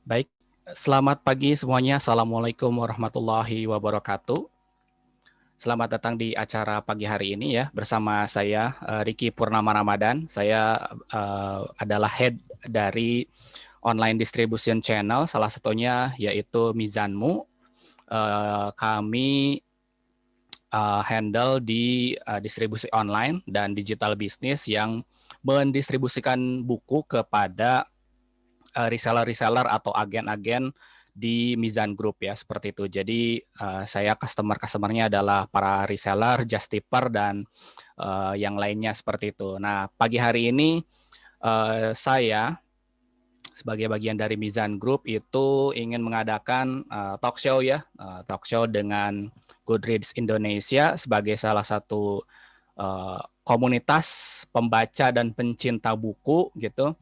Baik, selamat pagi semuanya. Assalamualaikum warahmatullahi wabarakatuh. Selamat datang di acara pagi hari ini ya bersama saya Riki Purnama Ramadan. Saya adalah head dari online distribution channel, salah satunya yaitu Mizanmu. Kami handle di distribusi online dan digital bisnis yang mendistribusikan buku kepada reseller-reseller atau agen-agen di Mizan Group ya seperti itu. Jadi saya customer-customernya adalah para reseller, Justiper dan yang lainnya seperti itu. Nah pagi hari ini saya sebagai bagian dari Mizan Group itu ingin mengadakan talk show ya, talk show dengan Goodreads Indonesia sebagai salah satu komunitas pembaca dan pencinta buku gitu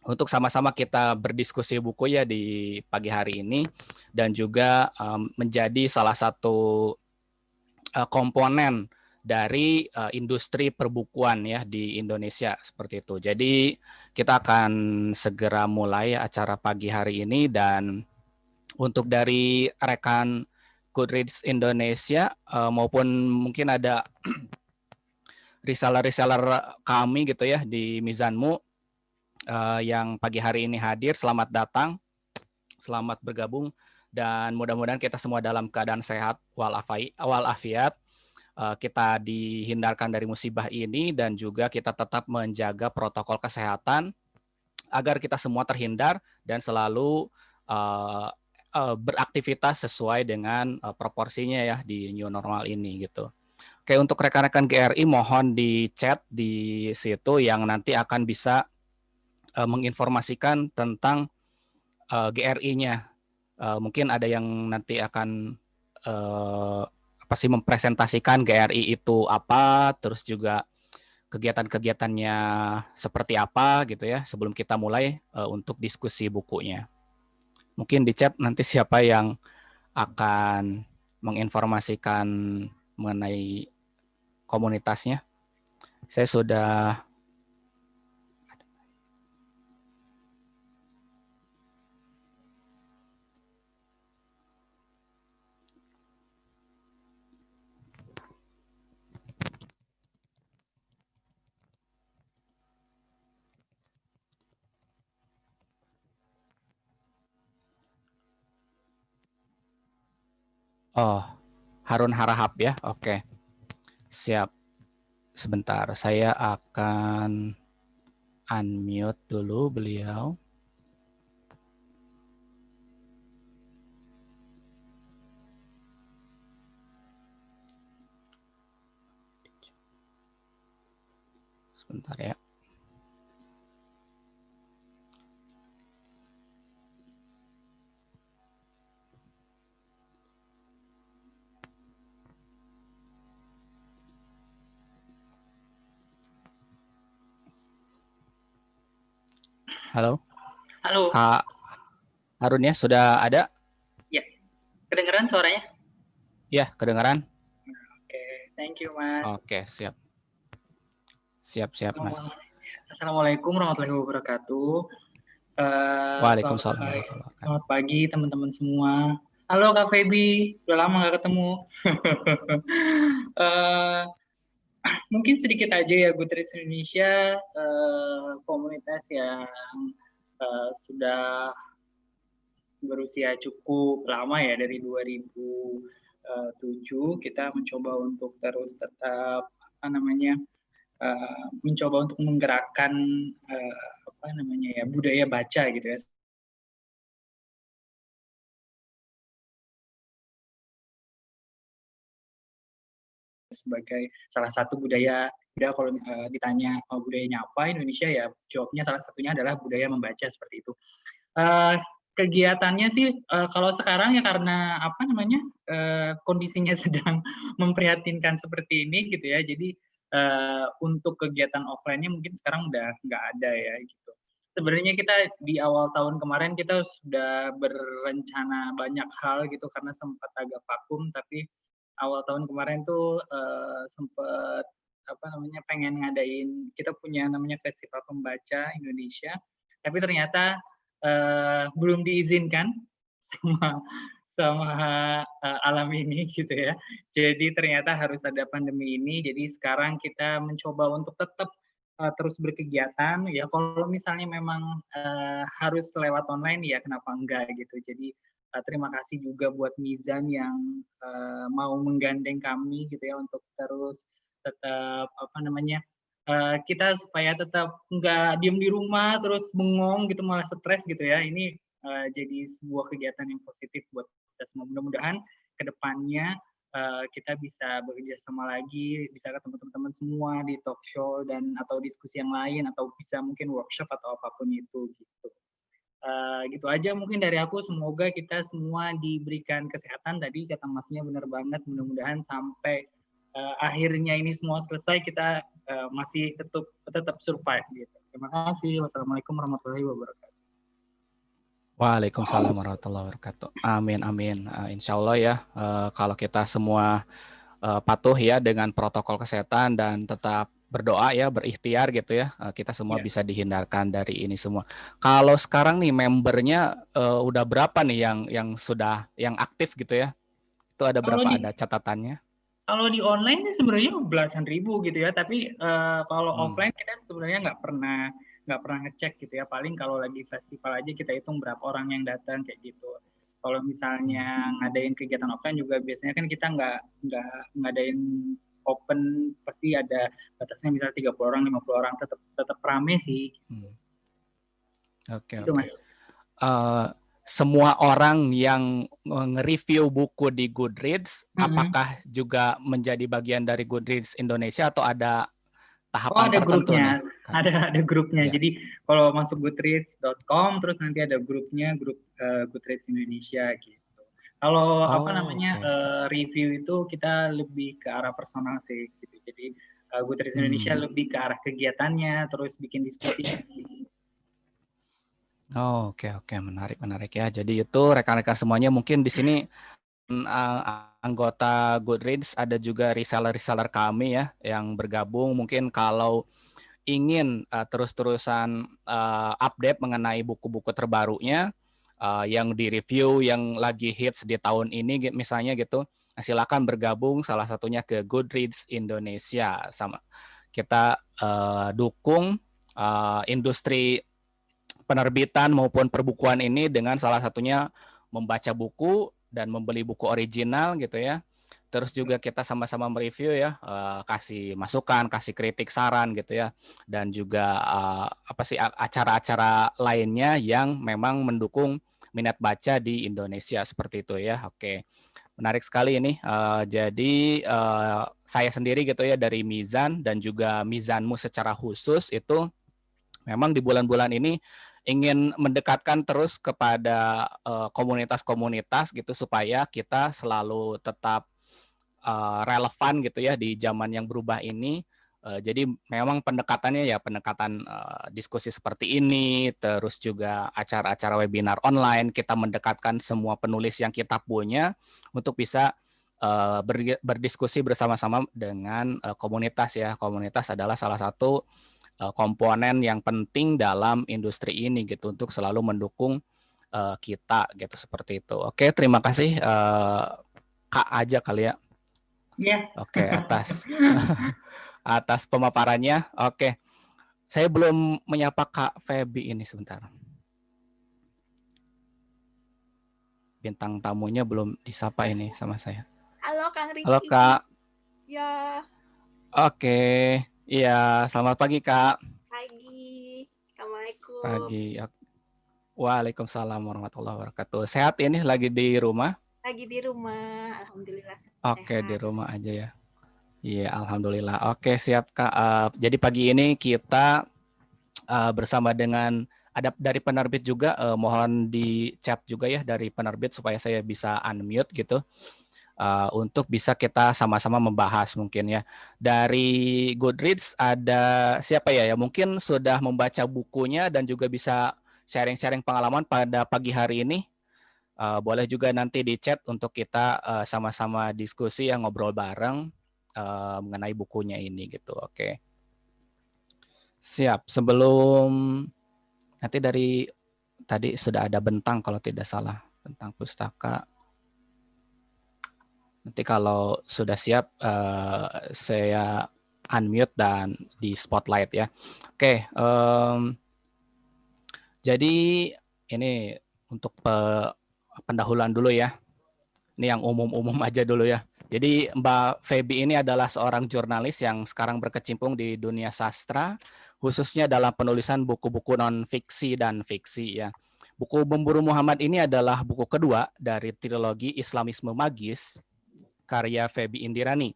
untuk sama-sama kita berdiskusi buku ya di pagi hari ini dan juga menjadi salah satu komponen dari industri perbukuan ya di Indonesia seperti itu. Jadi kita akan segera mulai acara pagi hari ini dan untuk dari rekan Goodreads Indonesia maupun mungkin ada reseller-reseller kami gitu ya di Mizanmu yang pagi hari ini hadir. Selamat datang, selamat bergabung, dan mudah-mudahan kita semua dalam keadaan sehat walafiat. Kita dihindarkan dari musibah ini dan juga kita tetap menjaga protokol kesehatan agar kita semua terhindar dan selalu beraktivitas sesuai dengan proporsinya ya di new normal ini gitu. Oke, untuk rekan-rekan GRI mohon di chat di situ yang nanti akan bisa menginformasikan tentang GRI-nya. Mungkin ada yang nanti akan apa sih mempresentasikan GRI itu apa, terus juga kegiatan-kegiatannya seperti apa gitu ya sebelum kita mulai untuk diskusi bukunya. Mungkin di chat nanti siapa yang akan menginformasikan mengenai komunitasnya. Saya sudah Harun Harahap ya. Oke. Siap. Sebentar, saya akan unmute dulu beliau. Sebentar ya. Halo. Halo. Kak Harun ya, sudah ada? Ya, kedengeran suaranya? Ya, kedengaran. Oke, thank you Mas. Oke, siap. Siap Mas. Assalamualaikum warahmatullahi wabarakatuh. Waalaikumsalam warahmatullahi wabarakatuh. Selamat pagi teman-teman semua. Halo Kak Feby, udah lama nggak ketemu. Mungkin sedikit aja ya, Goodreads Indonesia komunitas yang sudah berusia cukup lama ya, dari 2007 kita mencoba untuk terus tetap mencoba untuk menggerakkan budaya baca gitu ya, sebagai salah satu budaya. Kalau ditanya budayanya apa Indonesia, ya jawabnya salah satunya adalah budaya membaca seperti itu. Kegiatannya sih kalau sekarang ya karena kondisinya sedang memprihatinkan seperti ini gitu ya, jadi untuk kegiatan offline-nya mungkin sekarang udah nggak ada ya gitu. Sebenarnya kita di awal tahun kemarin kita sudah berencana banyak hal gitu karena sempat agak vakum, tapi awal tahun kemarin tuh sempat pengen ngadain, kita punya namanya Festival Pembaca Indonesia, tapi ternyata belum diizinkan sama alam ini gitu ya. Jadi ternyata harus ada pandemi ini. Jadi sekarang kita mencoba untuk tetap terus berkegiatan. Ya kalau misalnya memang harus lewat online ya kenapa enggak gitu. Jadi terima kasih juga buat Mizan yang mau menggandeng kami gitu ya untuk terus tetap apa namanya kita supaya tetap nggak diem di rumah terus bengong gitu malah stres gitu ya. Ini jadi sebuah kegiatan yang positif buat kita semua. Mudah-mudahan kedepannya kita bisa bekerja sama lagi, bisa ketemu teman-teman semua di talk show dan atau diskusi yang lain atau bisa mungkin workshop atau apapun itu gitu. Gitu aja mungkin dari aku. Semoga kita semua diberikan kesehatan. Tadi kata Masnya benar banget. Mudah-mudahan sampai akhirnya ini semua selesai kita masih tetap survive gitu. Terima kasih. Wassalamualaikum warahmatullahi wabarakatuh. Waalaikumsalam warahmatullahi wabarakatuh. Amin, amin. Insya Allah ya, kalau kita semua patuh ya dengan protokol kesehatan dan tetap berdoa ya, berikhtiar gitu ya, kita semua bisa dihindarkan dari ini semua. Kalau sekarang nih membernya udah berapa nih yang aktif gitu ya? Itu ada berapa? Ada catatannya? Kalau di online sih sebenarnya belasan ribu gitu ya, tapi kalau offline kita sebenarnya nggak pernah ngecek gitu ya. Paling kalau lagi festival aja kita hitung berapa orang yang datang kayak gitu. Kalau misalnya ngadain kegiatan offline juga biasanya kan kita nggak ngadain open, pasti ada batasnya misalnya 30 orang, 50 orang, tetap rame sih. Oke, Itu, oke. Mas. Semua orang yang nge-review buku di Goodreads, apakah juga menjadi bagian dari Goodreads Indonesia atau ada tahapan ada tertentu grupnya, nih? ada grupnya. Ya. Jadi kalau masuk goodreads.com terus nanti ada grupnya, grup Goodreads Indonesia gitu. Kalau review itu kita lebih ke arah personal sih gitu. Jadi Goodreads Indonesia lebih ke arah kegiatannya, terus bikin diskusi. Oke, menarik ya. Jadi itu rekan-rekan semuanya mungkin di sini anggota Goodreads, ada juga reseller-reseller kami ya yang bergabung. Mungkin kalau ingin terus-terusan update mengenai buku-buku terbarunya yang di-review, yang lagi hits di tahun ini misalnya gitu, silakan bergabung salah satunya ke Goodreads Indonesia. Sama kita dukung industri penerbitan maupun perbukuan ini dengan salah satunya membaca buku dan membeli buku original gitu ya. Terus juga kita sama-sama mereview ya, kasih masukan, kasih kritik, saran gitu ya, dan juga acara-acara lainnya yang memang mendukung minat baca di Indonesia seperti itu ya. Oke, menarik sekali ini. Jadi saya sendiri gitu ya dari Mizan dan juga Mizanmu secara khusus itu memang di bulan-bulan ini ingin mendekatkan terus kepada komunitas-komunitas gitu supaya kita selalu tetap relevan gitu ya di zaman yang berubah ini. Jadi memang pendekatannya ya pendekatan diskusi seperti ini, terus juga acara-acara webinar online, kita mendekatkan semua penulis yang kita punya untuk bisa berdiskusi bersama-sama dengan komunitas ya. Komunitas adalah salah satu komponen yang penting dalam industri ini gitu untuk selalu mendukung kita gitu seperti itu. Oke, terima kasih Kak aja kali ya. Iya. Oke, atas pemaparannya. Oke. Saya belum menyapa Kak Feby ini sebentar. Bintang tamunya belum disapa ini sama saya. Halo Kang Riki. Halo Kak. Ya. Oke. Iya, selamat pagi Kak. Pagi. Assalamualaikum. Pagi. Waalaikumsalam warahmatullahi wabarakatuh. Sehat ini lagi di rumah? Lagi di rumah, alhamdulillah. Oke, di rumah aja ya. Iya, alhamdulillah. Oke, siap Kak. Jadi pagi ini kita bersama dengan ada dari penerbit juga, mohon di chat juga ya dari penerbit supaya saya bisa unmute gitu. Untuk bisa kita sama-sama membahas mungkin ya. Dari Goodreads ada siapa ya? Ya mungkin sudah membaca bukunya dan juga bisa sharing-sharing pengalaman pada pagi hari ini. Boleh juga nanti di chat untuk kita sama-sama diskusi ya, ngobrol bareng mengenai bukunya ini gitu. Oke. Siap. Sebelum Nanti dari tadi sudah ada Bentang kalau tidak salah, Bentang Pustaka. Nanti kalau sudah siap saya unmute dan di spotlight ya. Oke, jadi ini untuk pendahuluan dulu ya. Ini yang umum-umum aja dulu ya. Jadi Mbak Feby ini adalah seorang jurnalis yang sekarang berkecimpung di dunia sastra, khususnya dalam penulisan buku-buku non-fiksi dan fiksi ya. Buku Memburu Muhammad ini adalah buku kedua dari trilogi Islamisme Magis karya Feby Indirani.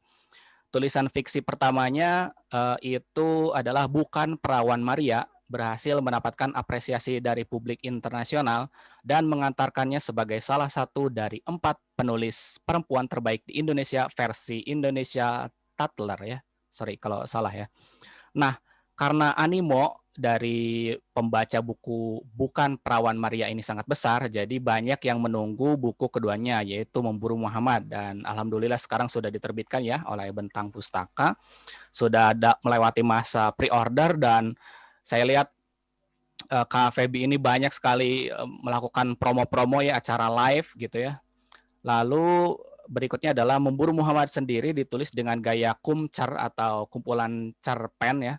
Tulisan fiksi pertamanya itu adalah Bukan Perawan Maria, berhasil mendapatkan apresiasi dari publik internasional dan mengantarkannya sebagai salah satu dari 4 penulis perempuan terbaik di Indonesia versi Indonesia Tatler ya. Sorry kalau salah ya. Nah, karena animo dari pembaca buku Bukan Perawan Maria ini sangat besar, jadi banyak yang menunggu buku keduanya, yaitu Memburu Muhammad. Dan alhamdulillah sekarang sudah diterbitkan ya oleh Bentang Pustaka. Sudah ada melewati masa pre-order dan saya lihat Kak Feby ini banyak sekali melakukan promo-promo ya, acara live gitu ya. Lalu berikutnya adalah Memburu Muhammad sendiri ditulis dengan gaya kumcer atau kumpulan cerpen ya,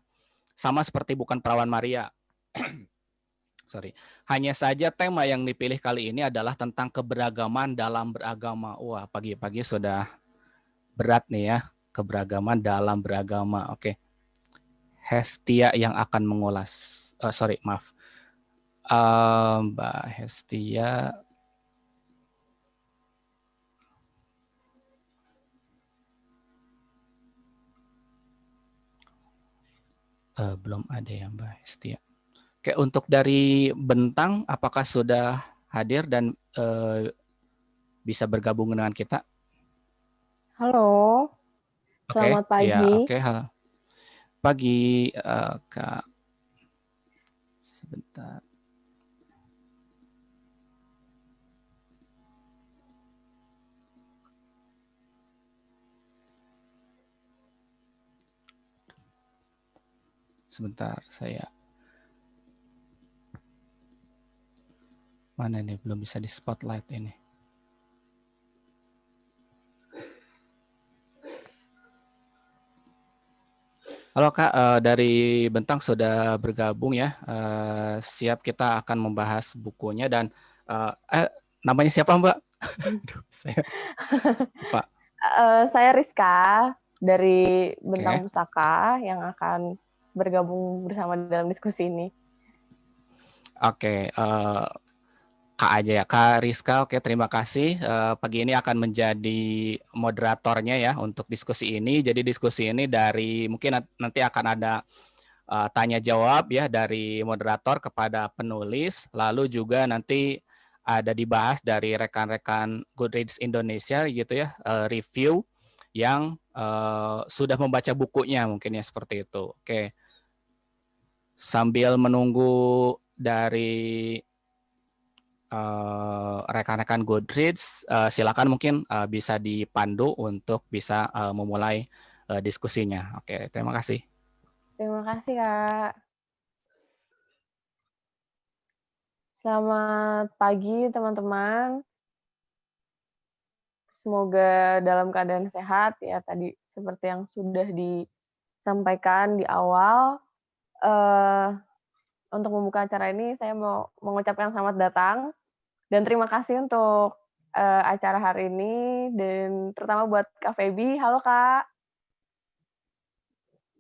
sama seperti Bukan Perawan Maria. Sorry. Hanya saja tema yang dipilih kali ini adalah tentang keberagaman dalam beragama. Wah, pagi-pagi sudah berat nih ya. Keberagaman dalam beragama. Oke. Hestia yang akan mengulas. Sorry, maaf. Mbak Hestia. Belum ada ya Mbak Hestia. Oke, untuk dari Bentang, apakah sudah hadir dan bisa bergabung dengan kita? Halo, selamat pagi. Ya, oke. Pagi, Kak. Sebentar. Sebentar, saya. Mana nih, belum bisa di spotlight ini. Halo Kak, dari Bentang sudah bergabung ya. Siap, kita akan membahas bukunya dan namanya siapa Mbak? Pak. Saya Rizka dari Bentang Pustaka yang akan bergabung bersama dalam diskusi ini. Oke, Kak aja ya, Kak Rizka. Oke, terima kasih. Pagi ini akan menjadi moderatornya ya untuk diskusi ini. Jadi diskusi ini dari mungkin nanti akan ada tanya jawab ya dari moderator kepada penulis, lalu juga nanti ada dibahas dari rekan-rekan Goodreads Indonesia gitu ya, review yang sudah membaca bukunya mungkin ya seperti itu. Oke. Sambil menunggu dari rekan-rekan Goodreads, silakan mungkin bisa dipandu untuk bisa memulai diskusinya. Oke, terima kasih. Terima kasih, Kak. Selamat pagi, teman-teman. Semoga dalam keadaan sehat ya, tadi seperti yang sudah disampaikan di awal. Untuk membuka acara ini, saya mau mengucapkan selamat datang dan terima kasih untuk acara hari ini, dan terutama buat Kak Feby. Halo, Kak.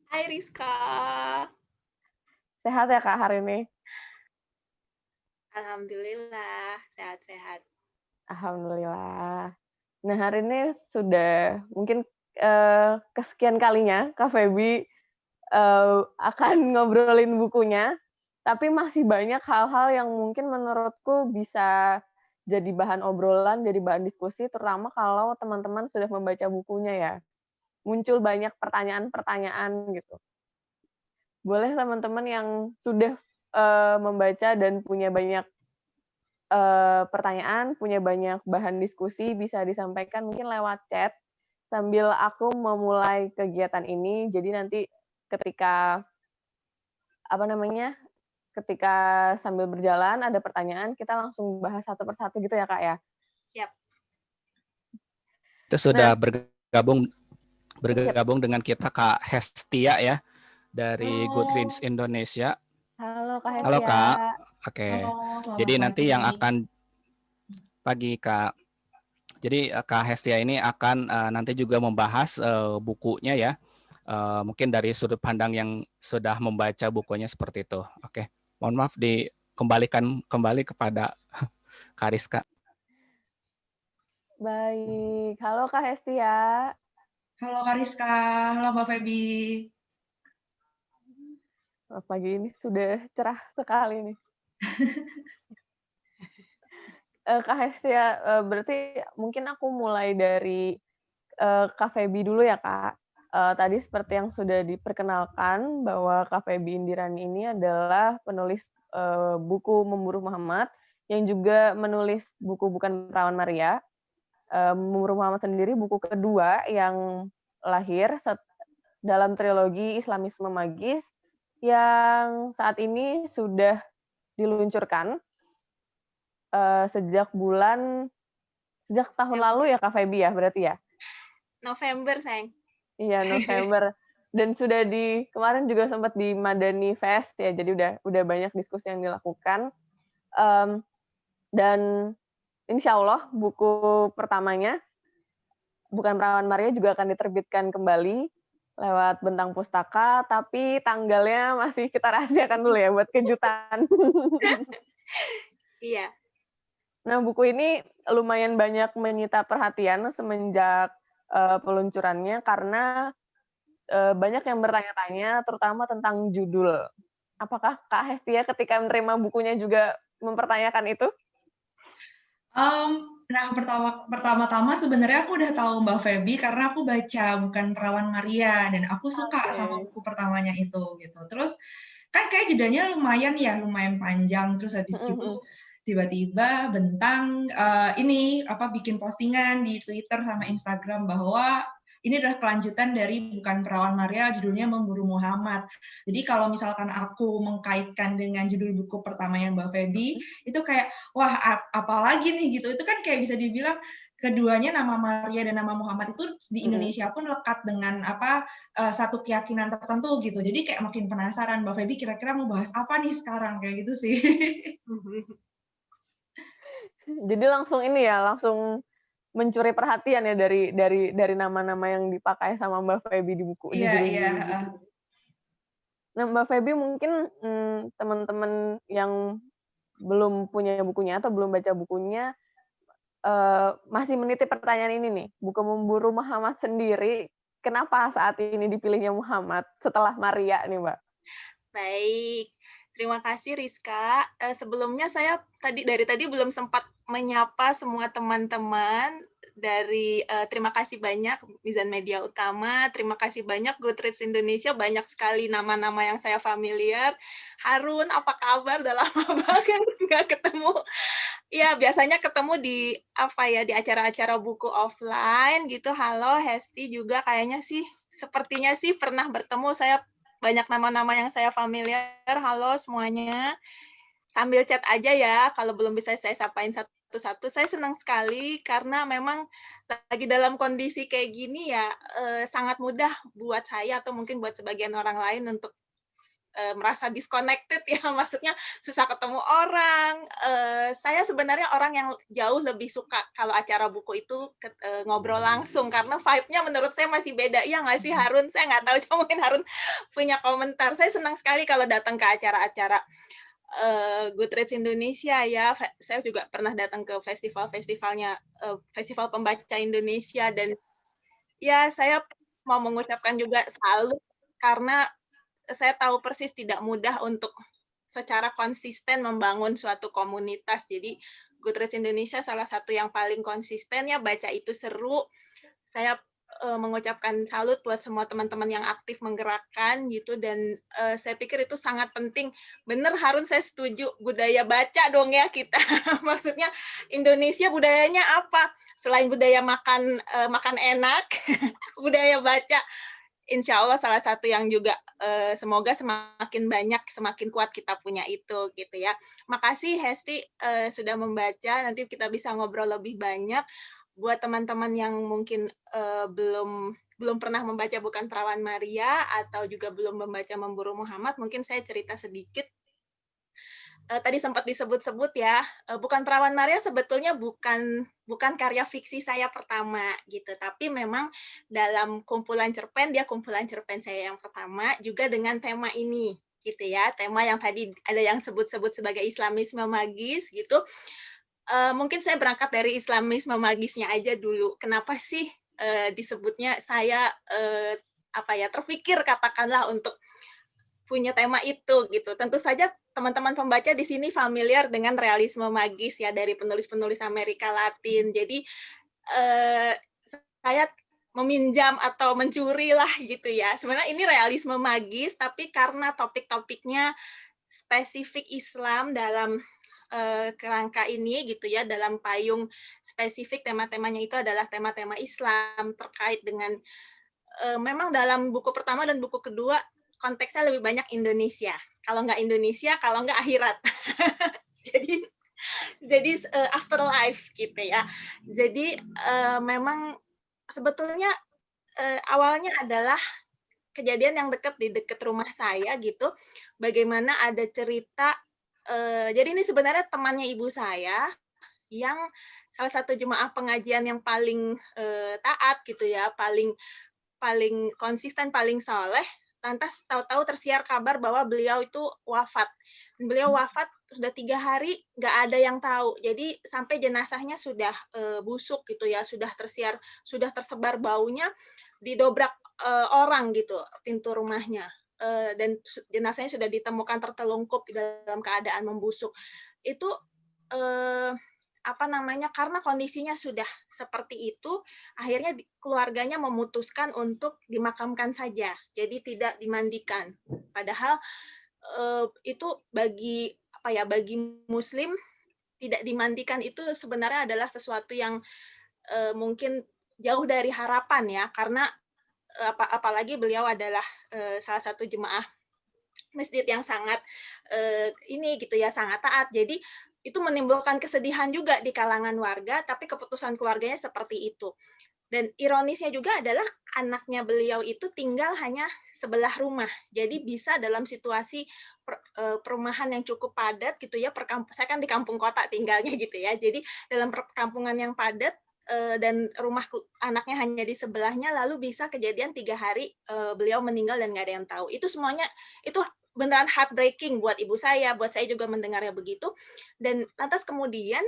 Hai Rizka. Sehat ya, Kak, hari ini? Alhamdulillah, sehat-sehat. Alhamdulillah. Nah, hari ini sudah mungkin kesekian kalinya Kak Feby akan ngobrolin bukunya, tapi masih banyak hal-hal yang mungkin menurutku bisa jadi bahan obrolan, jadi bahan diskusi, terutama kalau teman-teman sudah membaca bukunya ya. Muncul banyak pertanyaan-pertanyaan gitu. Boleh teman-teman yang sudah membaca dan punya banyak pertanyaan, punya banyak bahan diskusi, bisa disampaikan mungkin lewat chat, sambil aku memulai kegiatan ini. Jadi nanti ketika ketika sambil berjalan ada pertanyaan, kita langsung bahas satu persatu gitu ya Kak ya? Siap. Itu sudah Nah, bergabung dengan kita Kak Hestia ya dari Goodreads Halo, Indonesia. halo Kak Halo Hestia. Kak. Oke. halo, Jadi selamat nanti pagi. yang akan pagi Kak. Jadi Kak Hestia ini akan nanti juga membahas bukunya ya. Mungkin dari sudut pandang yang sudah membaca bukunya seperti itu. Oke. Mohon maaf dikembalikan kembali kepada Kak Rizka. Baik, halo Kak Hestia. Halo Kariska, halo Mbak Feby. Pagi ini sudah cerah sekali nih. Kak Hestia, berarti mungkin aku mulai dari Kak Feby dulu ya Kak. Tadi seperti yang sudah diperkenalkan bahwa Kak Feby Indirani ini adalah penulis buku Memburu Muhammad yang juga menulis buku Bukan Perawan Maria. Memburu Muhammad sendiri buku kedua yang lahir dalam trilogi Islamisme Magis yang saat ini sudah diluncurkan sejak tahun lalu ya Kak Feby ya berarti ya? November, sayang. Iya, November. Dan sudah kemarin juga sempat di Madani Fest ya, jadi udah banyak diskusi yang dilakukan. Dan insya Allah buku pertamanya, Bukan Perawan Maria, juga akan diterbitkan kembali lewat Bentang Pustaka, tapi tanggalnya masih kita rahasiakan dulu ya buat kejutan. Iya. Nah, buku ini lumayan banyak menyita perhatian semenjak peluncurannya karena banyak yang bertanya-tanya, terutama tentang judul. Apakah Kak Hestia ketika menerima bukunya juga mempertanyakan itu? Nah, pertama-tama sebenarnya aku udah tahu Mbak Feby karena aku baca Bukan Perawan Maria dan aku suka sama buku pertamanya itu gitu. Terus kan kayak judulnya lumayan panjang. Terus habis gitu tiba-tiba Bentang bikin postingan di Twitter sama Instagram bahwa ini adalah kelanjutan dari Bukan Perawan Maria, judulnya Memburu Muhammad. Jadi kalau misalkan aku mengkaitkan dengan judul buku pertama yang Mbak Feby, itu kayak, wah apalagi nih gitu. Itu kan kayak bisa dibilang keduanya nama Maria dan nama Muhammad itu di Indonesia pun lekat dengan satu keyakinan tertentu gitu. Jadi kayak makin penasaran Mbak Feby kira-kira mau bahas apa nih sekarang kayak gitu sih. Jadi langsung mencuri perhatian ya dari nama-nama yang dipakai sama Mbak Feby di buku. Iya. Nah, Mbak Feby mungkin teman-teman yang belum punya bukunya atau belum baca bukunya masih menitip pertanyaan ini nih. Buku Memburu Muhammad sendiri, kenapa saat ini dipilihnya Muhammad setelah Maria nih, Mbak? Baik. Terima kasih Rizka. Sebelumnya saya dari tadi belum sempat menyapa semua teman-teman dari terima kasih banyak Mizan Media Utama, terima kasih banyak Goodreads Indonesia, banyak sekali nama-nama yang saya familiar. Harun, apa kabar? Udah lama banget nggak ketemu. Ya, biasanya ketemu di acara-acara buku offline gitu. Halo, Hesti juga sepertinya sih pernah bertemu. Saya banyak nama-nama yang saya familiar. Halo semuanya. Sambil chat aja ya, kalau belum bisa saya sapain satu-satu. Saya senang sekali karena memang lagi dalam kondisi kayak gini ya, sangat mudah buat saya atau mungkin buat sebagian orang lain untuk merasa disconnected ya, maksudnya susah ketemu orang. Saya sebenarnya orang yang jauh lebih suka kalau acara buku itu ngobrol langsung, karena vibe-nya menurut saya masih beda. Iya nggak sih Harun? Saya nggak tahu, cuma mungkin Harun punya komentar. Saya senang sekali kalau datang ke acara-acara Goodreads Indonesia ya. Saya juga pernah datang ke festival-festivalnya, Festival Pembaca Indonesia, dan ya saya mau mengucapkan juga salut karena saya tahu persis tidak mudah untuk secara konsisten membangun suatu komunitas. Jadi Goodreads Indonesia salah satu yang paling konsisten ya, baca itu seru. Saya mengucapkan salut buat semua teman-teman yang aktif menggerakkan gitu, dan saya pikir itu sangat penting. Bener Harun, saya setuju, budaya baca dong ya kita. Maksudnya Indonesia budayanya apa? Selain budaya makan enak, budaya baca. insya Allah salah satu yang juga semoga semakin banyak, semakin kuat kita punya itu gitu ya. Makasih Hesti sudah membaca, nanti kita bisa ngobrol lebih banyak. Buat teman-teman yang mungkin belum pernah membaca Bukan Perawan Maria atau juga belum membaca Memburu Muhammad, mungkin saya cerita sedikit. Tadi sempat disebut-sebut ya, Bukan Perawan Maria sebetulnya bukan karya fiksi saya pertama gitu, tapi memang dalam kumpulan cerpen, dia kumpulan cerpen saya yang pertama, juga dengan tema ini gitu ya, tema yang tadi ada yang sebut-sebut sebagai Islamisme magis gitu. Mungkin saya berangkat dari Islamisme magisnya aja dulu. Kenapa sih disebutnya saya terpikir katakanlah untuk punya tema itu gitu. Tentu saja teman-teman pembaca di sini familiar dengan realisme magis ya dari penulis-penulis Amerika Latin. Jadi saya meminjam atau mencuri lah gitu ya. Sebenarnya ini realisme magis, tapi karena topik-topiknya spesifik Islam dalam kerangka ini gitu ya, dalam payung spesifik tema-temanya itu adalah tema-tema Islam terkait dengan memang dalam buku pertama dan buku kedua konteksnya lebih banyak Indonesia. Kalau nggak Indonesia, kalau nggak akhirat. jadi afterlife gitu ya. Jadi memang sebetulnya awalnya adalah kejadian yang di dekat rumah saya gitu. Bagaimana ada cerita. Jadi ini sebenarnya temannya ibu saya yang salah satu jemaah pengajian yang paling taat gitu ya, paling konsisten, paling soleh. Lantas tahu-tahu tersiar kabar bahwa beliau itu wafat. Beliau wafat sudah 3 hari, nggak ada yang tahu. Jadi sampai jenazahnya sudah busuk gitu ya, sudah tersebar baunya, didobrak orang gitu pintu rumahnya. Dan jenazahnya sudah ditemukan tertelungkup dalam keadaan membusuk. Itu karena kondisinya sudah seperti itu, akhirnya keluarganya memutuskan untuk dimakamkan saja, jadi tidak dimandikan. Padahal itu bagi Muslim tidak dimandikan itu sebenarnya adalah sesuatu yang mungkin jauh dari harapan ya, karena apalagi beliau adalah salah satu jemaah masjid yang sangat sangat taat. Jadi itu menimbulkan kesedihan juga di kalangan warga, tapi keputusan keluarganya seperti itu. Dan ironisnya juga adalah anaknya beliau itu tinggal hanya sebelah rumah. Jadi bisa dalam situasi perumahan yang cukup padat gitu ya, saya kan di kampung kota tinggalnya gitu ya. Jadi dalam perkampungan yang padat dan rumah anaknya hanya di sebelahnya, lalu bisa kejadian 3 hari beliau meninggal dan nggak ada yang tahu. Itu semuanya itu beneran heartbreaking buat ibu saya, buat saya juga mendengarnya begitu. Dan lantas kemudian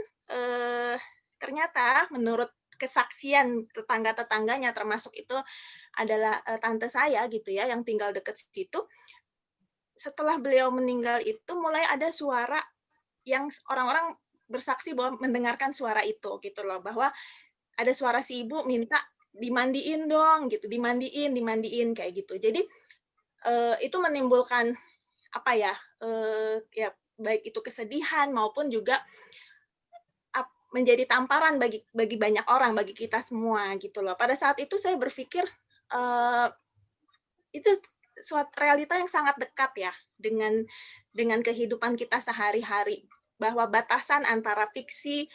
ternyata menurut kesaksian tetangga-tetangganya, termasuk itu adalah tante saya gitu ya, yang tinggal dekat situ. Setelah beliau meninggal itu mulai ada suara yang orang-orang bersaksi bahwa mendengarkan suara itu gitu loh, bahwa ada suara si ibu minta dimandiin dong gitu, dimandiin kayak gitu. Jadi itu menimbulkan baik itu kesedihan maupun juga menjadi tamparan bagi banyak orang, bagi kita semua gitu loh. Pada saat itu saya berpikir itu suatu realita yang sangat dekat ya dengan kehidupan kita sehari-hari, bahwa batasan antara fiksi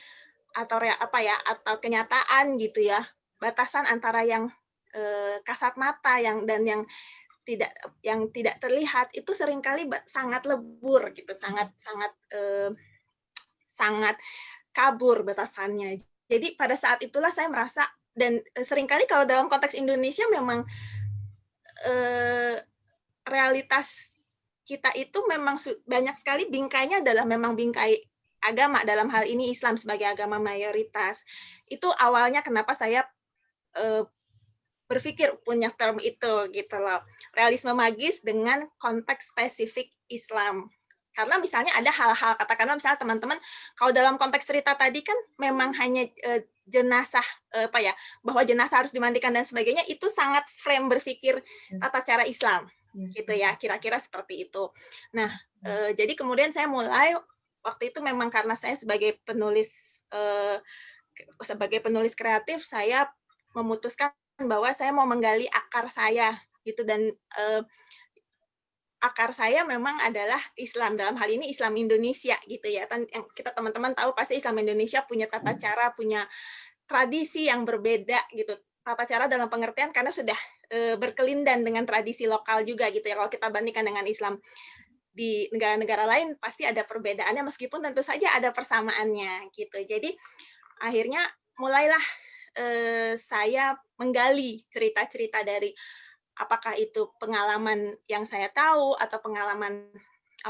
atau atau kenyataan gitu ya, batasan antara yang kasat mata dan yang tidak terlihat itu seringkali sangat lebur gitu, sangat kabur batasannya. Jadi pada saat itulah saya merasa, dan seringkali kalau dalam konteks Indonesia memang realitas kita itu memang banyak sekali bingkainya adalah memang bingkai agama, dalam hal ini Islam sebagai agama mayoritas. Itu awalnya kenapa saya berpikir punya term itu gitu loh, realisme magis dengan konteks spesifik Islam. Karena misalnya ada hal-hal, katakanlah misalnya teman-teman kalau dalam konteks cerita tadi kan memang hanya jenazah bahwa jenazah harus dimandikan dan sebagainya, itu sangat frame berpikir tata cara Islam gitu ya, kira-kira seperti itu. Nah jadi kemudian saya mulai waktu itu memang karena saya sebagai penulis kreatif, saya memutuskan bahwa saya mau menggali akar saya gitu. Dan akar saya memang adalah Islam, dalam hal ini Islam Indonesia gitu ya. Yang kita teman-teman tahu pasti Islam Indonesia punya tata cara, punya tradisi yang berbeda gitu. Tata cara dalam pengertian karena sudah berkelindan dengan tradisi lokal juga gitu ya. Kalau kita bandingkan dengan Islam di negara-negara lain pasti ada perbedaannya, meskipun tentu saja ada persamaannya gitu. Jadi akhirnya mulailah saya menggali cerita-cerita dari apakah itu pengalaman yang saya tahu atau pengalaman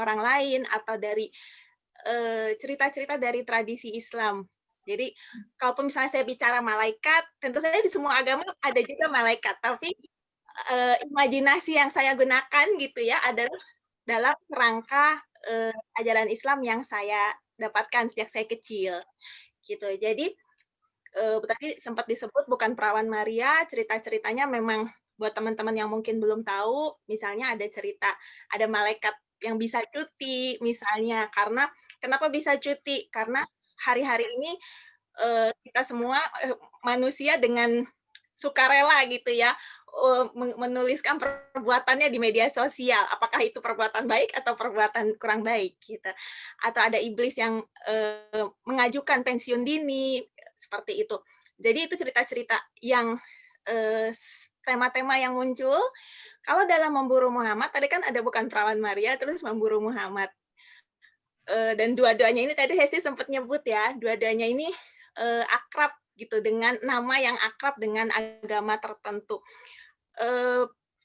orang lain atau dari cerita-cerita dari tradisi Islam. Jadi kalaupun misalnya saya bicara malaikat, tentu saja di semua agama ada juga malaikat, tapi imajinasi yang saya gunakan gitu ya adalah dalam kerangka ajaran Islam yang saya dapatkan sejak saya kecil gitu. Jadi tadi sempat disebut bukan perawan Maria, cerita-ceritanya memang buat teman-teman yang mungkin belum tahu, misalnya ada cerita ada malaikat yang bisa cuti misalnya. Karena kenapa bisa cuti? Karena hari-hari ini kita semua manusia dengan sukarela gitu ya menuliskan perbuatannya di media sosial, apakah itu perbuatan baik atau perbuatan kurang baik gitu. Atau ada iblis yang mengajukan pensiun dini seperti itu. Jadi itu cerita-cerita yang tema-tema yang muncul. Kalau dalam Memburu Muhammad tadi kan ada bukan perawan Maria terus Memburu Muhammad. Dan dua-duanya ini tadi Hesti sempat nyebut ya, dua-duanya ini akrab gitu dengan nama yang akrab dengan agama tertentu.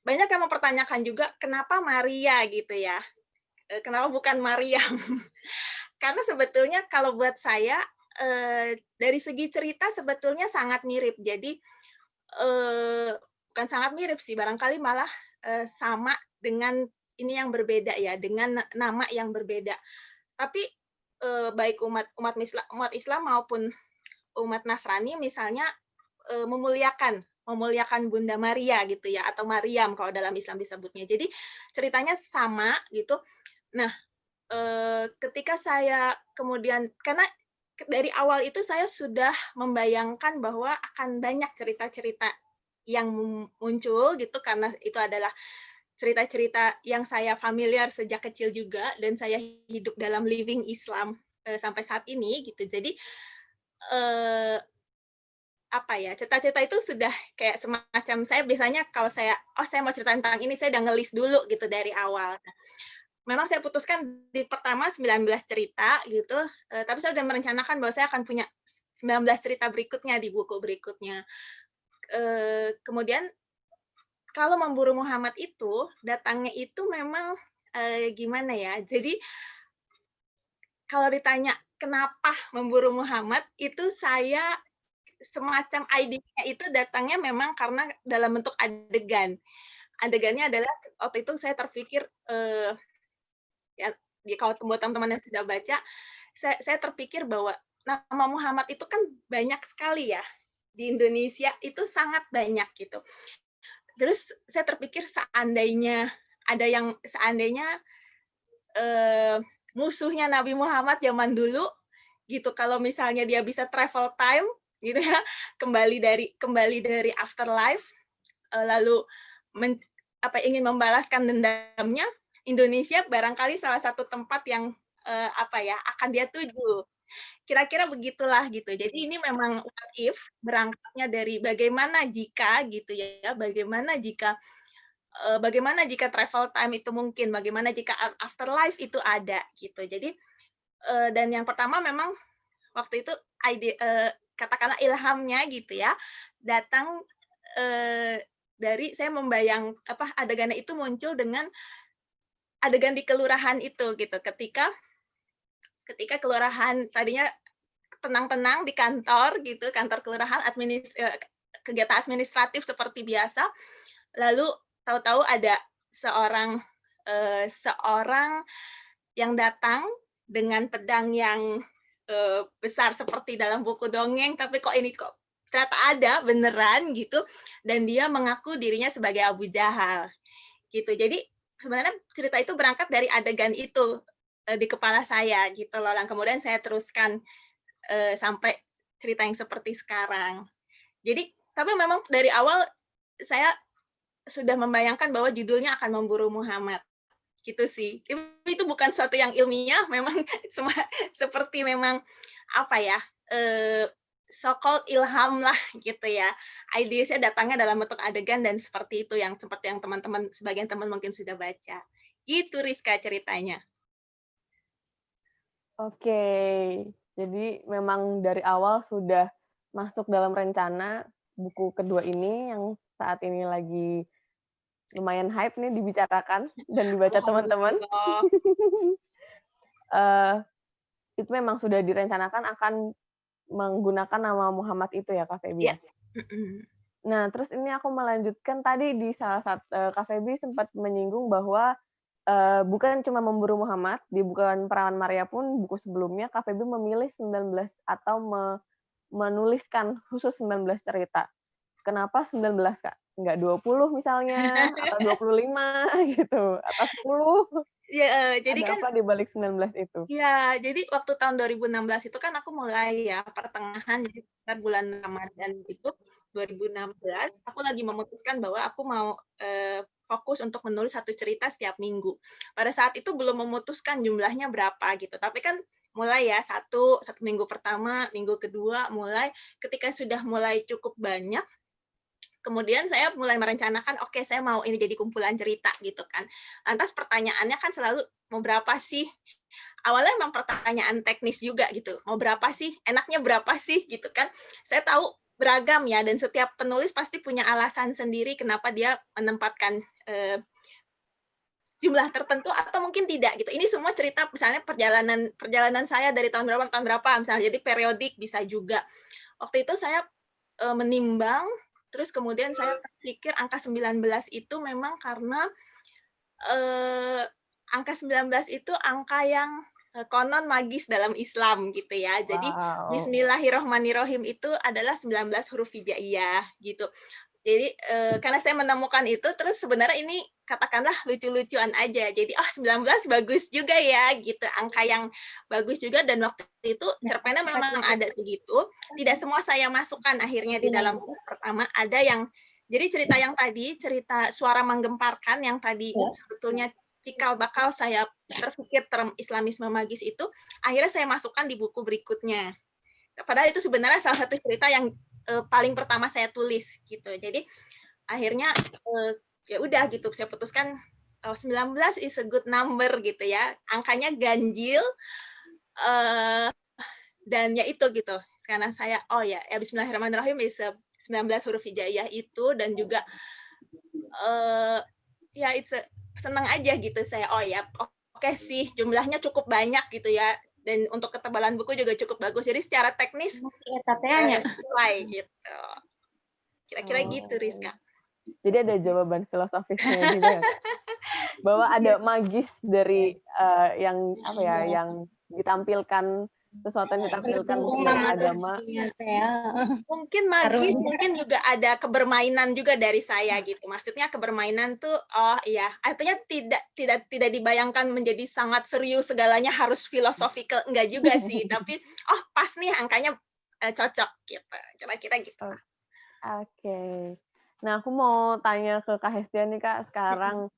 Banyak yang mempertanyakan juga kenapa Maria gitu ya, kenapa bukan Maryam? Karena sebetulnya kalau buat saya dari segi cerita sebetulnya sangat mirip. Jadi bukan sangat mirip sih, barangkali malah sama dengan ini yang berbeda ya, dengan nama yang berbeda. Tapi baik umat Islam maupun umat Nasrani misalnya memuliakan Bunda Maria gitu ya, atau Maryam kalau dalam Islam disebutnya. Jadi ceritanya sama gitu. Nah, ketika saya kemudian, karena dari awal itu saya sudah membayangkan bahwa akan banyak cerita-cerita yang muncul gitu, karena itu adalah cerita-cerita yang saya familiar sejak kecil juga, dan saya hidup dalam living Islam sampai saat ini gitu. Jadi apa ya, cerita-cerita itu sudah kayak semacam, saya biasanya kalau saya mau cerita tentang ini, saya udah ngelis dulu gitu dari awal. Nah, memang saya putuskan di pertama 19 cerita gitu, tapi saya udah merencanakan bahwa saya akan punya 19 cerita berikutnya di buku berikutnya. Kemudian kalau Memburu Muhammad itu datangnya itu memang gimana ya, jadi kalau ditanya kenapa Memburu Muhammad, itu saya semacam idenya itu datangnya memang karena dalam bentuk adegan. Adegannya adalah waktu itu saya terpikir ya kalau buat teman-teman yang sudah baca, saya terpikir bahwa nama Muhammad itu kan banyak sekali ya di Indonesia, itu sangat banyak gitu. Terus saya terpikir seandainya musuhnya Nabi Muhammad zaman dulu gitu, kalau misalnya dia bisa travel time gitu ya, kembali dari afterlife, lalu ingin membalaskan dendamnya, Indonesia barangkali salah satu tempat yang akan dia tuju. Kira-kira begitulah gitu. Jadi ini memang what if, berangkatnya dari bagaimana jika gitu ya, bagaimana jika travel time itu mungkin, bagaimana jika afterlife itu ada gitu. Jadi dan yang pertama memang waktu itu katakanlah ilhamnya gitu ya, datang dari saya membayang adegannya itu muncul dengan adegan di kelurahan itu gitu. Ketika kelurahan tadinya tenang-tenang di kantor gitu, kantor kelurahan, kegiatan administratif seperti biasa, lalu tahu-tahu ada seorang yang datang dengan pedang yang besar seperti dalam buku dongeng, tapi kok ternyata ada beneran gitu, dan dia mengaku dirinya sebagai Abu Jahal gitu. Jadi sebenarnya cerita itu berangkat dari adegan itu di kepala saya gitu loh, dan kemudian saya teruskan sampai cerita yang seperti sekarang. Jadi tapi memang dari awal saya sudah membayangkan bahwa judulnya akan memburu Muhammad. Gitu sih. Itu bukan suatu yang ilmiah, memang seperti memang apa ya, so-called ilham lah gitu ya. Idenya datangnya dalam bentuk adegan dan seperti itu yang seperti yang teman-teman, sebagian teman mungkin sudah baca. Gitu Rizka ceritanya. Oke, jadi memang dari awal sudah masuk dalam rencana buku kedua ini yang saat ini lagi lumayan hype nih dibicarakan dan dibaca teman-teman. Itu memang sudah direncanakan akan menggunakan nama Muhammad itu ya, Kak Feby? Iya. Nah, terus ini aku melanjutkan tadi di salah satu, Kak Feby sempat menyinggung bahwa bukan cuma memburu Muhammad, di Bukan Perawan Maria pun buku sebelumnya Kak Feby memilih 19 atau menuliskan khusus 19 cerita. Kenapa 19, Kak? Nggak 20 misalnya, atau 25 gitu, atau 10? Ya, jadi Ada kan apa di balik 19 itu? Ya, jadi waktu tahun 2016 itu kan aku mulai ya pertengahan, jadi sekitar bulan Ramadan itu 2016, aku lagi memutuskan bahwa aku mau fokus untuk menulis 1 cerita setiap minggu. Pada saat itu belum memutuskan jumlahnya berapa gitu, tapi kan mulai ya satu minggu pertama, minggu kedua mulai, ketika sudah mulai cukup banyak, kemudian saya mulai merencanakan, oke, saya mau ini jadi kumpulan cerita gitu kan. Lantas pertanyaannya kan selalu mau berapa sih? Awalnya memang pertanyaan teknis juga gitu, mau berapa sih? Enaknya berapa sih? Gitu kan. Saya tahu beragam ya, dan setiap penulis pasti punya alasan sendiri kenapa dia menempatkan jumlah tertentu atau mungkin tidak gitu. Ini semua cerita misalnya perjalanan saya dari tahun berapa misalnya, jadi periodik bisa juga. Waktu itu saya menimbang, terus kemudian saya berpikir angka 19 itu memang karena angka 19 itu angka yang konon magis dalam Islam gitu ya. Jadi Bismillahirrohmanirrohim itu adalah 19 huruf hijaiyah gitu. Jadi karena saya menemukan itu, terus sebenarnya ini katakanlah lucu-lucuan aja. Jadi 19 bagus juga ya gitu, angka yang bagus juga, dan waktu itu cerpennya memang ada segitu. Tidak semua saya masukkan akhirnya di dalam buku pertama. Ada yang jadi cerita yang tadi, cerita Suara Menggemparkan yang tadi sebetulnya cikal bakal saya terpikir term Islamisme magis itu, akhirnya saya masukkan di buku berikutnya. Padahal itu sebenarnya salah satu cerita yang paling pertama saya tulis gitu. Jadi akhirnya ya udah gitu, saya putuskan 19 is a good number gitu ya. Angkanya ganjil dan ya itu gitu. Karena saya Bismillahirrahmanirrahim is 19 huruf hijaiyah itu, dan juga ya senang aja gitu saya. Oke sih, jumlahnya cukup banyak gitu ya. Dan untuk ketebalan buku juga cukup bagus. Jadi secara teknis sesuai gitu. Kira-kira gitu, Rizka. Jadi ada jawaban filosofisnya juga ya, Kak? Bahwa ada magis dari yang apa ya, yang ditampilkan, sesuatu yang ditampilkan dari agama. Mungkin magis, mungkin juga ada kebermainan juga dari saya gitu. Maksudnya kebermainan tuh artinya tidak dibayangkan menjadi sangat serius segalanya harus filosofikal, enggak juga sih, tapi pas nih angkanya cocok gitu. Kira-kira gitu. Oke. Nah, aku mau tanya ke Kak Hestia nih, Kak. Sekarang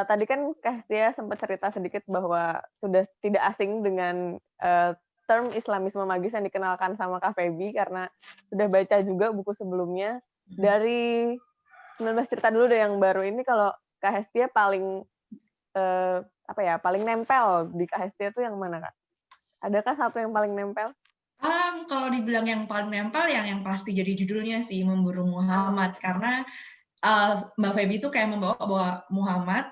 tadi kan Kak Hestia sempat cerita sedikit bahwa sudah tidak asing dengan term Islamisme magis yang dikenalkan sama Kak Feby karena sudah baca juga buku sebelumnya. Dari 19 cerita dulu deh yang baru ini, kalau Kak Hestia paling paling nempel di Kak Hestia itu yang mana, Kak? Adakah satu yang paling nempel? Kalau dibilang yang paling nempel, yang pasti jadi judulnya sih, Memburu Muhammad, karena Mbak Feby itu kayak membawa bahwa Muhammad,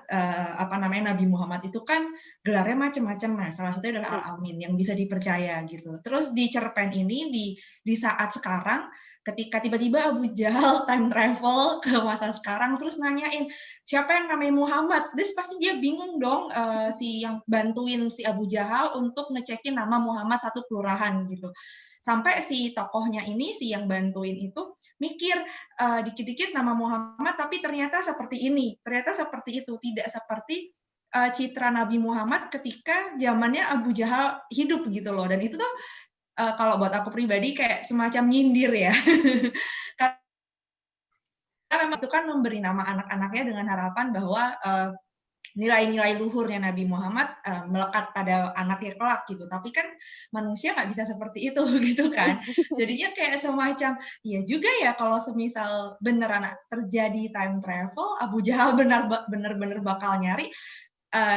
Nabi Muhammad itu kan gelarnya macam-macam, nah salah satunya adalah Al-Amin, yang bisa dipercaya gitu. Terus di cerpen ini di saat sekarang, ketika tiba-tiba Abu Jahal time travel ke masa sekarang, terus nanyain siapa yang namanya Muhammad, terus pasti dia bingung dong, si yang bantuin si Abu Jahal untuk ngecekin nama Muhammad satu kelurahan gitu. Sampai si tokohnya ini, si yang bantuin itu mikir dikit-dikit nama Muhammad, tapi ternyata seperti ini, ternyata seperti itu, tidak seperti citra Nabi Muhammad ketika zamannya Abu Jahal hidup gitu loh. Dan itu tuh kalau buat aku pribadi kayak semacam nyindir ya. memang itu kan memberi nama anak-anaknya dengan harapan bahwa nilai-nilai luhurnya Nabi Muhammad melekat pada anaknya kelak gitu. Tapi kan manusia nggak bisa seperti itu gitu kan. Jadinya kayak semacam, ya juga ya kalau semisal beneran terjadi time travel, Abu Jahal benar-benar bakal nyari.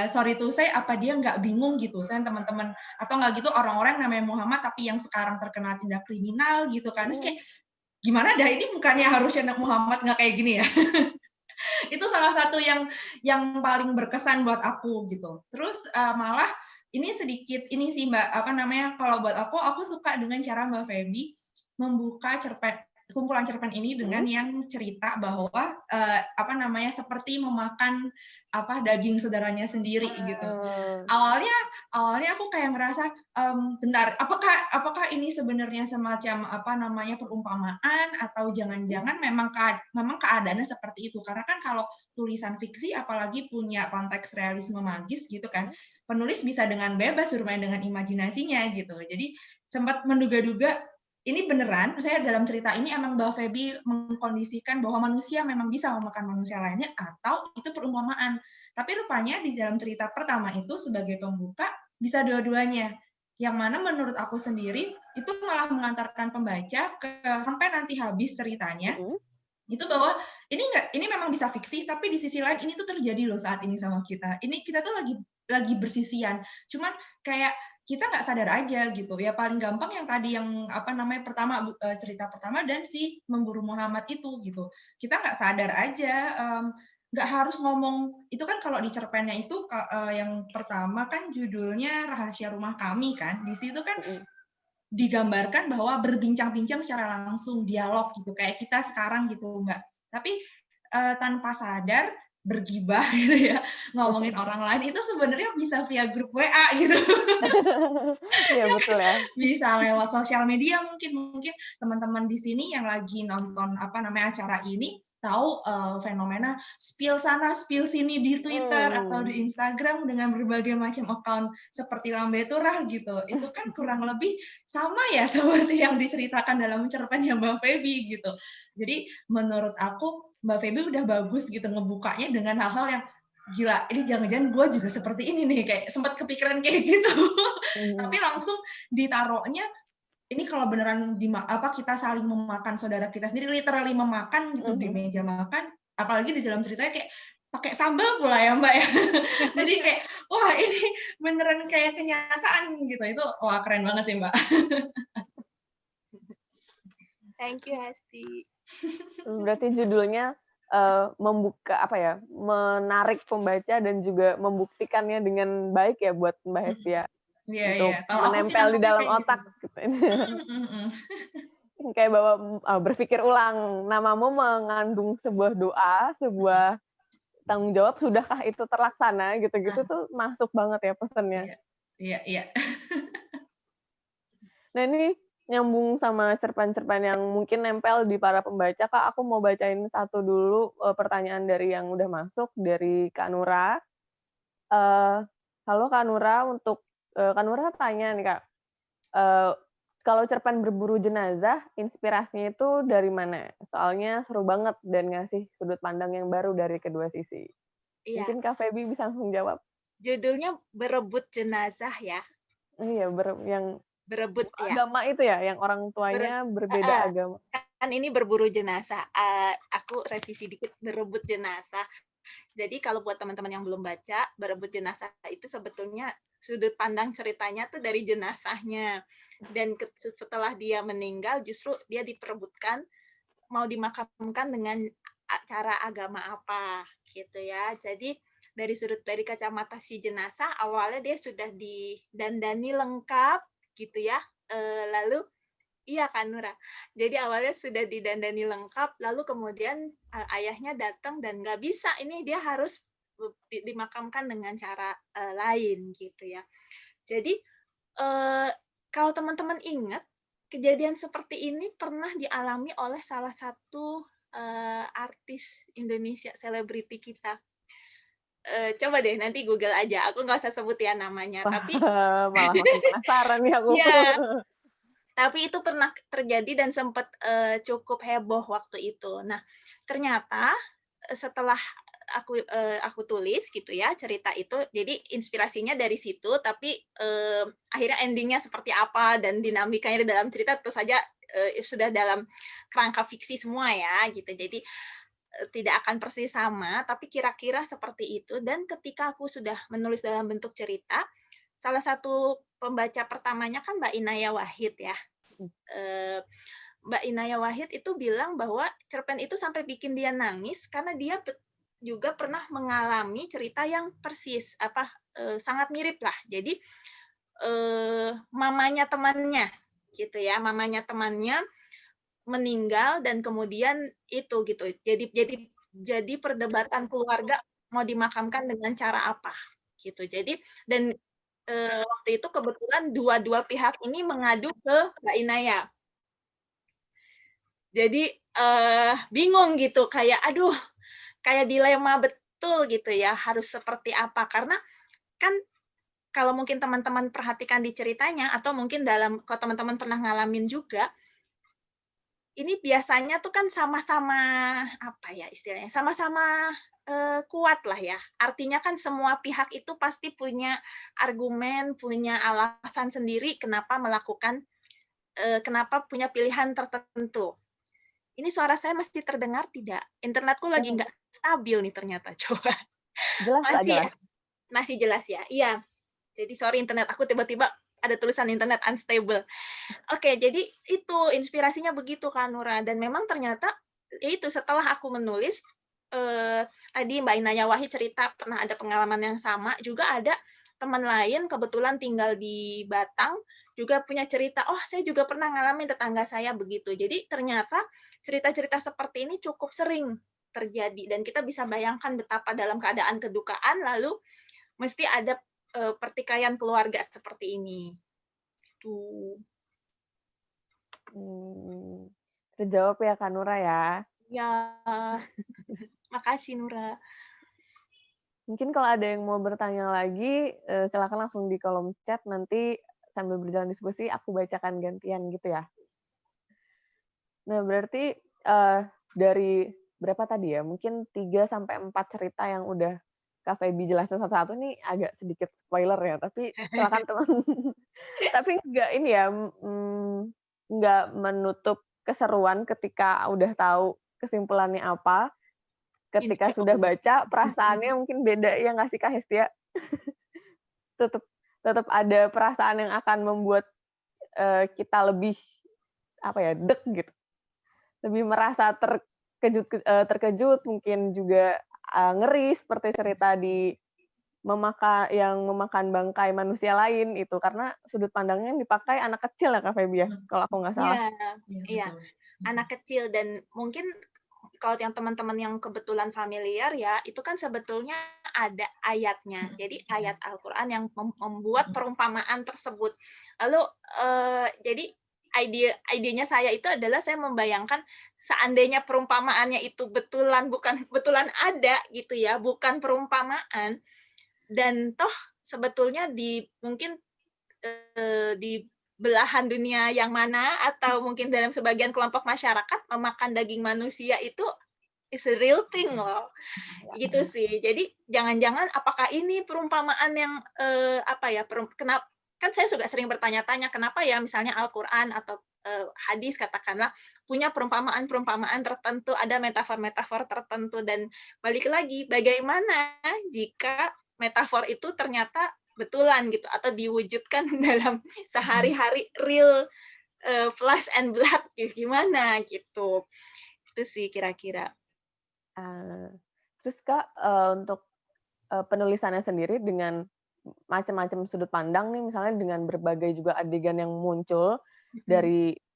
Sorry to say, apa dia nggak bingung gitu, saya teman-teman, atau nggak gitu orang-orang namanya Muhammad tapi yang sekarang terkena tindak kriminal gitu kan. Terus kayak, gimana dah, ini bukannya harusnya Muhammad nggak kayak gini ya? Itu salah satu yang paling berkesan buat aku gitu. Terus malah ini sedikit ini sih Mbak, apa namanya, kalau buat aku suka dengan cara Mbak Feby membuka kumpulan cerpen ini dengan yang cerita bahwa apa namanya, seperti memakan daging saudaranya sendiri gitu. Awalnya aku kayak ngerasa bentar, apakah ini sebenarnya semacam apa namanya perumpamaan, atau jangan-jangan memang keadaannya seperti itu. Karena kan kalau tulisan fiksi apalagi punya konteks realisme magis gitu kan, penulis bisa dengan bebas bermain dengan imajinasinya gitu. Jadi sempat menduga-duga ini beneran, saya dalam cerita ini emang Mbak Feby mengkondisikan bahwa manusia memang bisa memakan manusia lainnya, atau itu perumpamaan. Tapi rupanya di dalam cerita pertama itu sebagai pembuka bisa dua-duanya. Yang mana menurut aku sendiri itu malah mengantarkan pembaca sampai nanti habis ceritanya, itu bahwa ini memang bisa fiksi, tapi di sisi lain ini tuh terjadi loh saat ini sama kita. Ini kita tuh lagi bersisian. Cuman kayak kita nggak sadar aja gitu ya. Paling gampang yang tadi yang apa namanya cerita pertama dan si memburu Muhammad itu gitu, kita nggak sadar aja, nggak harus ngomong itu kan. Kalau di cerpennya itu yang pertama kan judulnya Rahasia Rumah Kami kan, di situ kan digambarkan bahwa berbincang-bincang secara langsung, dialog gitu kayak kita sekarang gitu Mbak, tapi tanpa sadar bergibah gitu ya, ngomongin orang lain itu sebenarnya bisa via grup WA gitu. Iya betul ya. Bisa lewat sosial media, mungkin teman-teman di sini yang lagi nonton apa namanya acara ini tahu fenomena spill sana spill sini di Twitter atau di Instagram dengan berbagai macam account seperti Lambe Turah gitu. Itu kan kurang lebih sama ya seperti yang diceritakan dalam cerpennya Mbak Feby gitu. Jadi menurut aku Mbak Feby udah bagus gitu ngebukanya dengan hal-hal yang gila, ini jangan-jangan gue juga seperti ini nih, kayak sempat kepikiran kayak gitu. Tapi langsung ditaruhnya ini kalau beneran kita saling memakan saudara kita sendiri, literally memakan gitu di meja makan, apalagi di dalam ceritanya kayak pakai sambal pula ya Mbak ya. Jadi kayak wah ini beneran kayak kenyataan gitu. Itu wah keren banget sih Mbak. Thank you Hesti. Berarti judulnya membuka menarik pembaca dan juga membuktikannya dengan baik ya buat Mbak Hesti ya. Untuk menempel di dalam otak gitu. Kayak bahwa berpikir ulang, namamu mengandung sebuah doa, sebuah tanggung jawab, sudahkah itu terlaksana gitu-gitu tuh masuk banget ya pesannya. Iya. Nah ini nyambung sama cerpen-cerpen yang mungkin nempel di para pembaca, Kak. Aku mau bacain satu dulu pertanyaan dari yang udah masuk, dari Kak Nura. Halo Kak Nura, untuk Kak Nura tanya nih Kak, kalau cerpen Berburu Jenazah, inspirasinya itu dari mana? Soalnya seru banget dan ngasih sudut pandang yang baru dari kedua sisi. Iya. Mungkin Kak Feby bisa langsung jawab. Judulnya Berebut Jenazah ya. Iya, yang berebut ya. Agama itu ya, yang orang tuanya berbeda agama. Kan ini berburu jenazah. Aku revisi dikit, berebut jenazah. Jadi kalau buat teman-teman yang belum baca, berebut jenazah itu sebetulnya sudut pandang ceritanya tuh dari jenazahnya. Dan setelah dia meninggal, justru dia diperebutkan mau dimakamkan dengan cara agama apa, gitu ya. Jadi dari kacamata si jenazah, awalnya dia sudah didandani lengkap, gitu ya. Lalu iya kan Nura. Jadi awalnya sudah didandani lengkap, lalu kemudian ayahnya datang dan nggak bisa, ini dia harus dimakamkan dengan cara lain gitu ya. Jadi kalau teman-teman ingat, kejadian seperti ini pernah dialami oleh salah satu artis Indonesia, selebriti kita. Coba deh nanti Google aja, aku nggak usah sebut ya namanya, tapi malah makin penasaran nih aku. Ya, Tapi itu pernah terjadi dan sempat cukup heboh waktu itu. Nah, ternyata setelah aku tulis gitu ya cerita itu, jadi inspirasinya dari situ, tapi akhirnya endingnya seperti apa dan dinamikanya di dalam cerita tentu saja sudah dalam kerangka fiksi semua ya gitu. Jadi tidak akan persis sama, tapi kira-kira seperti itu. Dan ketika aku sudah menulis dalam bentuk cerita, salah satu pembaca pertamanya kan Mbak Inaya Wahid ya. Mbak Inaya Wahid itu bilang bahwa cerpen itu sampai bikin dia nangis karena dia juga pernah mengalami cerita yang persis sangat mirip lah. Jadi mamanya temannya gitu ya, mamanya temannya meninggal dan kemudian itu gitu. Jadi perdebatan keluarga mau dimakamkan dengan cara apa gitu. Jadi dan waktu itu kebetulan dua pihak ini mengadu ke Mbak Inaya. Jadi bingung gitu, kayak aduh, kayak dilema betul gitu ya, harus seperti apa. Karena kan kalau mungkin teman-teman perhatikan di ceritanya, atau mungkin kalau teman-teman pernah ngalamin juga, ini biasanya tuh kan sama-sama, apa ya istilahnya, sama-sama kuat lah ya. Artinya kan semua pihak itu pasti punya argumen, punya alasan sendiri kenapa kenapa punya pilihan tertentu. Ini suara saya masih terdengar tidak? Internetku lagi nggak stabil nih ternyata, coba. Jelas, Kak, Masih ya? jelas. Masih jelas ya? Iya. Jadi sorry internet aku tiba-tiba ada tulisan internet unstable. Oke, jadi itu inspirasinya begitu kan Nura. Dan memang ternyata itu setelah aku menulis, tadi Mbak Inaya Wahid cerita pernah ada pengalaman yang sama, juga ada teman lain kebetulan tinggal di Batang, juga punya cerita, oh saya juga pernah ngalamin tetangga saya begitu. Jadi ternyata cerita-cerita seperti ini cukup sering terjadi, dan kita bisa bayangkan betapa dalam keadaan kedukaan, lalu mesti ada pertikaian keluarga seperti ini. Tuh. Terjawab ya Kak Nura ya. Ya, makasih Nura. Mungkin kalau ada yang mau bertanya lagi, silakan langsung di kolom chat, nanti sambil berjalan diskusi aku bacakan gantian gitu ya. Nah, berarti dari berapa tadi ya? Mungkin 3-4 cerita yang udah Kak Feby jelasin satu-satu, nih agak sedikit spoiler ya, tapi silakan teman. Tapi nggak ini ya, nggak menutup keseruan ketika udah tahu kesimpulannya apa. Ketika sudah baca, perasaannya mungkin beda ya nggak sih Kak Hestia? Tetap ada perasaan yang akan membuat kita lebih deg gitu, lebih merasa terkejut, mungkin juga ngeri seperti cerita yang memakan bangkai manusia lain itu, karena sudut pandangnya yang dipakai anak kecil ya Kak Feby ya, kalau aku nggak salah. Iya, anak kecil. Dan mungkin kalau yang teman-teman yang kebetulan familiar ya, itu kan sebetulnya ada ayatnya. Jadi ayat Al-Quran yang membuat perumpamaan tersebut. Lalu jadi idenya saya itu adalah saya membayangkan seandainya perumpamaannya itu betulan ada gitu ya, bukan perumpamaan, dan toh sebetulnya mungkin di belahan dunia yang mana, atau mungkin dalam sebagian kelompok masyarakat, memakan daging manusia itu is a real thing loh. Gitu sih. Jadi jangan-jangan apakah ini perumpamaan yang kenapa, kan saya juga sering bertanya-tanya kenapa ya misalnya Al-Quran atau hadis katakanlah punya perumpamaan-perumpamaan tertentu, ada metafor-metafor tertentu, dan balik lagi bagaimana jika metafor itu ternyata betulan gitu, atau diwujudkan dalam sehari-hari real flesh and blood, gimana gitu. Itu sih kira-kira. Terus Kak, untuk penulisannya sendiri dengan macam-macam sudut pandang nih, misalnya dengan berbagai juga adegan yang muncul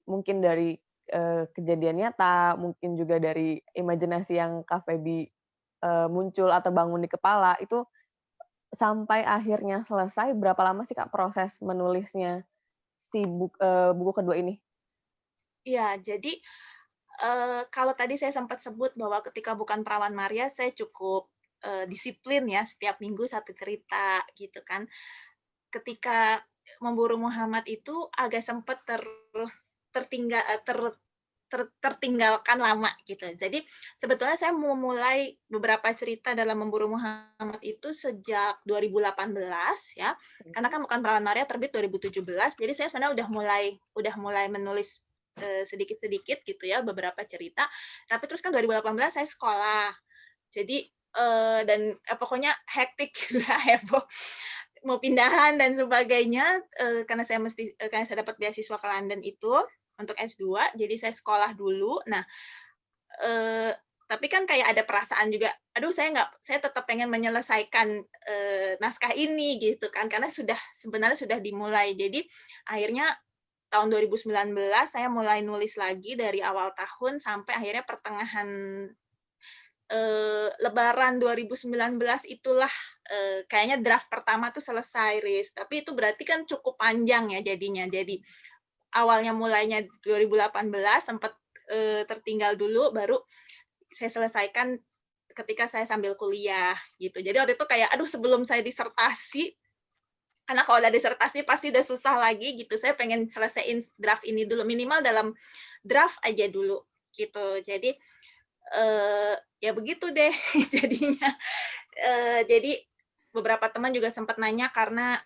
mungkin dari kejadian nyata, mungkin juga dari imajinasi yang Kak Feby muncul atau bangun di kepala, itu sampai akhirnya selesai berapa lama sih Kak proses menulisnya si buku kedua ini? Iya, jadi kalau tadi saya sempat sebut bahwa ketika bukan Perawan Maria, saya cukup disiplin ya, setiap minggu satu cerita gitu kan. Ketika Memburu Muhammad itu agak sempat tertinggalkan lama gitu. Jadi sebetulnya saya mau mulai beberapa cerita dalam Memburu Muhammad itu sejak 2018 ya. Karena kan Bukan Perawan Maria terbit 2017. Jadi saya sebenarnya udah mulai menulis sedikit-sedikit gitu ya beberapa cerita. Tapi terus kan 2018 saya sekolah. Jadi dan pokoknya hektik juga, heboh, mau pindahan dan sebagainya, karena saya dapat beasiswa ke London itu untuk S2, jadi saya sekolah dulu. Nah, tapi kan kayak ada perasaan juga, aduh saya tetap pengen menyelesaikan naskah ini gitu kan, karena sebenarnya sudah dimulai. Jadi akhirnya tahun 2019 saya mulai nulis lagi dari awal tahun sampai akhirnya pertengahan Lebaran 2019 itulah kayaknya draft pertama tuh selesai, Riz. Tapi itu berarti kan cukup panjang ya jadinya. Jadi awalnya mulainya 2018 sempat tertinggal dulu, baru saya selesaikan ketika saya sambil kuliah gitu. Jadi waktu itu kayak aduh sebelum saya disertasi, karena kalau udah disertasi pasti udah susah lagi gitu. Saya pengen selesaiin draft ini dulu, minimal dalam draft aja dulu gitu. Jadi ya begitu deh jadinya. Jadi beberapa teman juga sempat nanya karena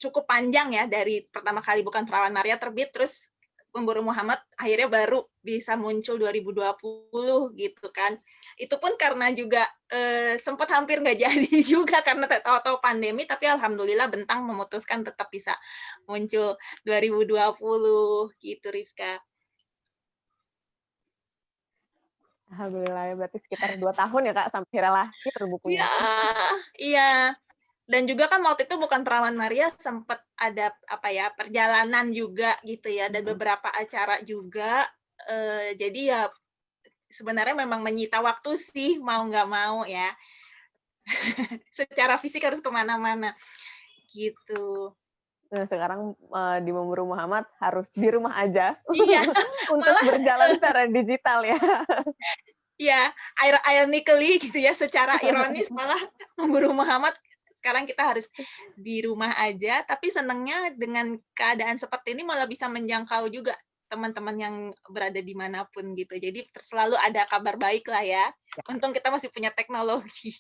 cukup panjang ya dari pertama kali Bukan Perawan Maria terbit, terus Memburu Muhammad akhirnya baru bisa muncul 2020 gitu kan. Itu pun karena juga sempat hampir nggak jadi juga karena tahu-tahu pandemi, tapi alhamdulillah Bentang memutuskan tetap bisa muncul 2020 gitu, Rizka. Alhamdulillah, berarti sekitar 2 tahun ya Kak sampai akhirnya lahir bukunya. Iya. Dan juga kan waktu itu Bukan Perawan Maria sempat ada perjalanan juga gitu ya, dan beberapa acara juga. Jadi ya sebenarnya memang menyita waktu sih, mau nggak mau ya. Secara fisik harus kemana-mana gitu. Nah, sekarang di Memburu Muhammad harus di rumah aja Iya, untuk berjalan secara digital ya. Iya, ironically gitu ya, secara ironis malah Memburu Muhammad sekarang kita harus di rumah aja, tapi senangnya dengan keadaan seperti ini malah bisa menjangkau juga teman-teman yang berada dimanapun gitu. Jadi selalu ada kabar baik lah ya. Untung kita masih punya teknologi.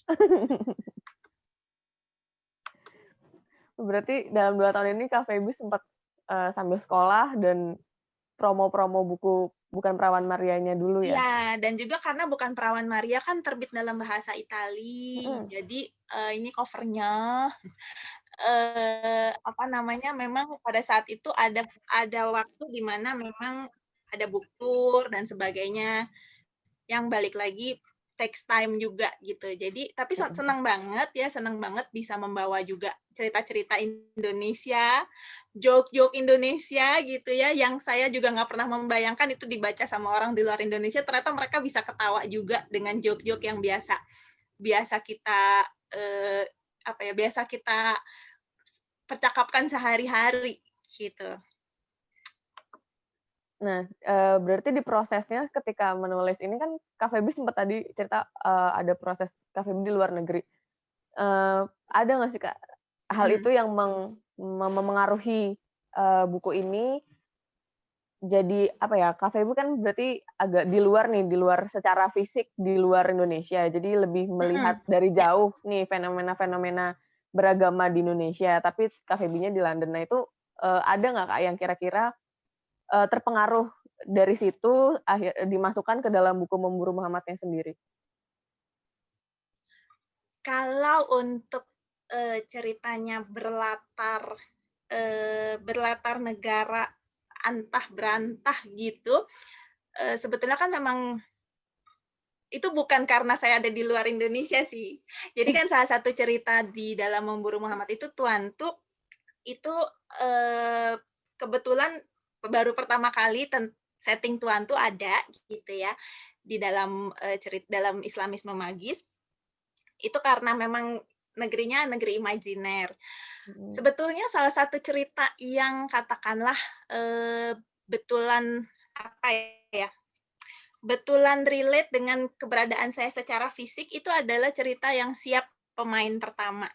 Berarti dalam 2 tahun ini Kak Feby sempat sambil sekolah dan promo-promo buku Bukan Perawan Marianya dulu ya? Iya, dan juga karena Bukan Perawan Maria kan terbit dalam bahasa Itali, jadi ini covernya memang pada saat itu ada waktu di mana memang ada book tour dan sebagainya, yang balik lagi takes time juga gitu. Jadi tapi senang banget bisa membawa juga cerita-cerita Indonesia, joke-joke Indonesia gitu ya, yang saya juga nggak pernah membayangkan itu dibaca sama orang di luar Indonesia. Ternyata mereka bisa ketawa juga dengan joke-joke yang biasa kita biasa kita percakapkan sehari-hari gitu. Nah, berarti di prosesnya ketika menulis ini kan Kak Feby sempat tadi cerita ada proses Kak Feby di luar negeri. Ada nggak sih Kak hal itu yang memengaruhi buku ini? Jadi Kak Feby kan berarti agak di luar secara fisik di luar Indonesia. Jadi lebih melihat dari jauh nih fenomena-fenomena beragama di Indonesia. Tapi Kak Feby-nya di London. Nah itu ada nggak Kak yang kira-kira terpengaruh dari situ dimasukkan ke dalam buku Memburu Muhammadnya sendiri? Kalau untuk ceritanya berlatar negara antah berantah gitu, sebetulnya kan memang itu bukan karena saya ada di luar Indonesia sih. Jadi kan salah satu cerita di dalam Memburu Muhammad itu Tuan Tuk itu kebetulan baru pertama kali setting Tuan Tuk ada gitu ya di dalam dalam Islamisme magis. Itu karena memang negerinya negeri imajiner. Sebetulnya salah satu cerita yang katakanlah betulan relate dengan keberadaan saya secara fisik itu adalah cerita yang Siap Pemain Pertama.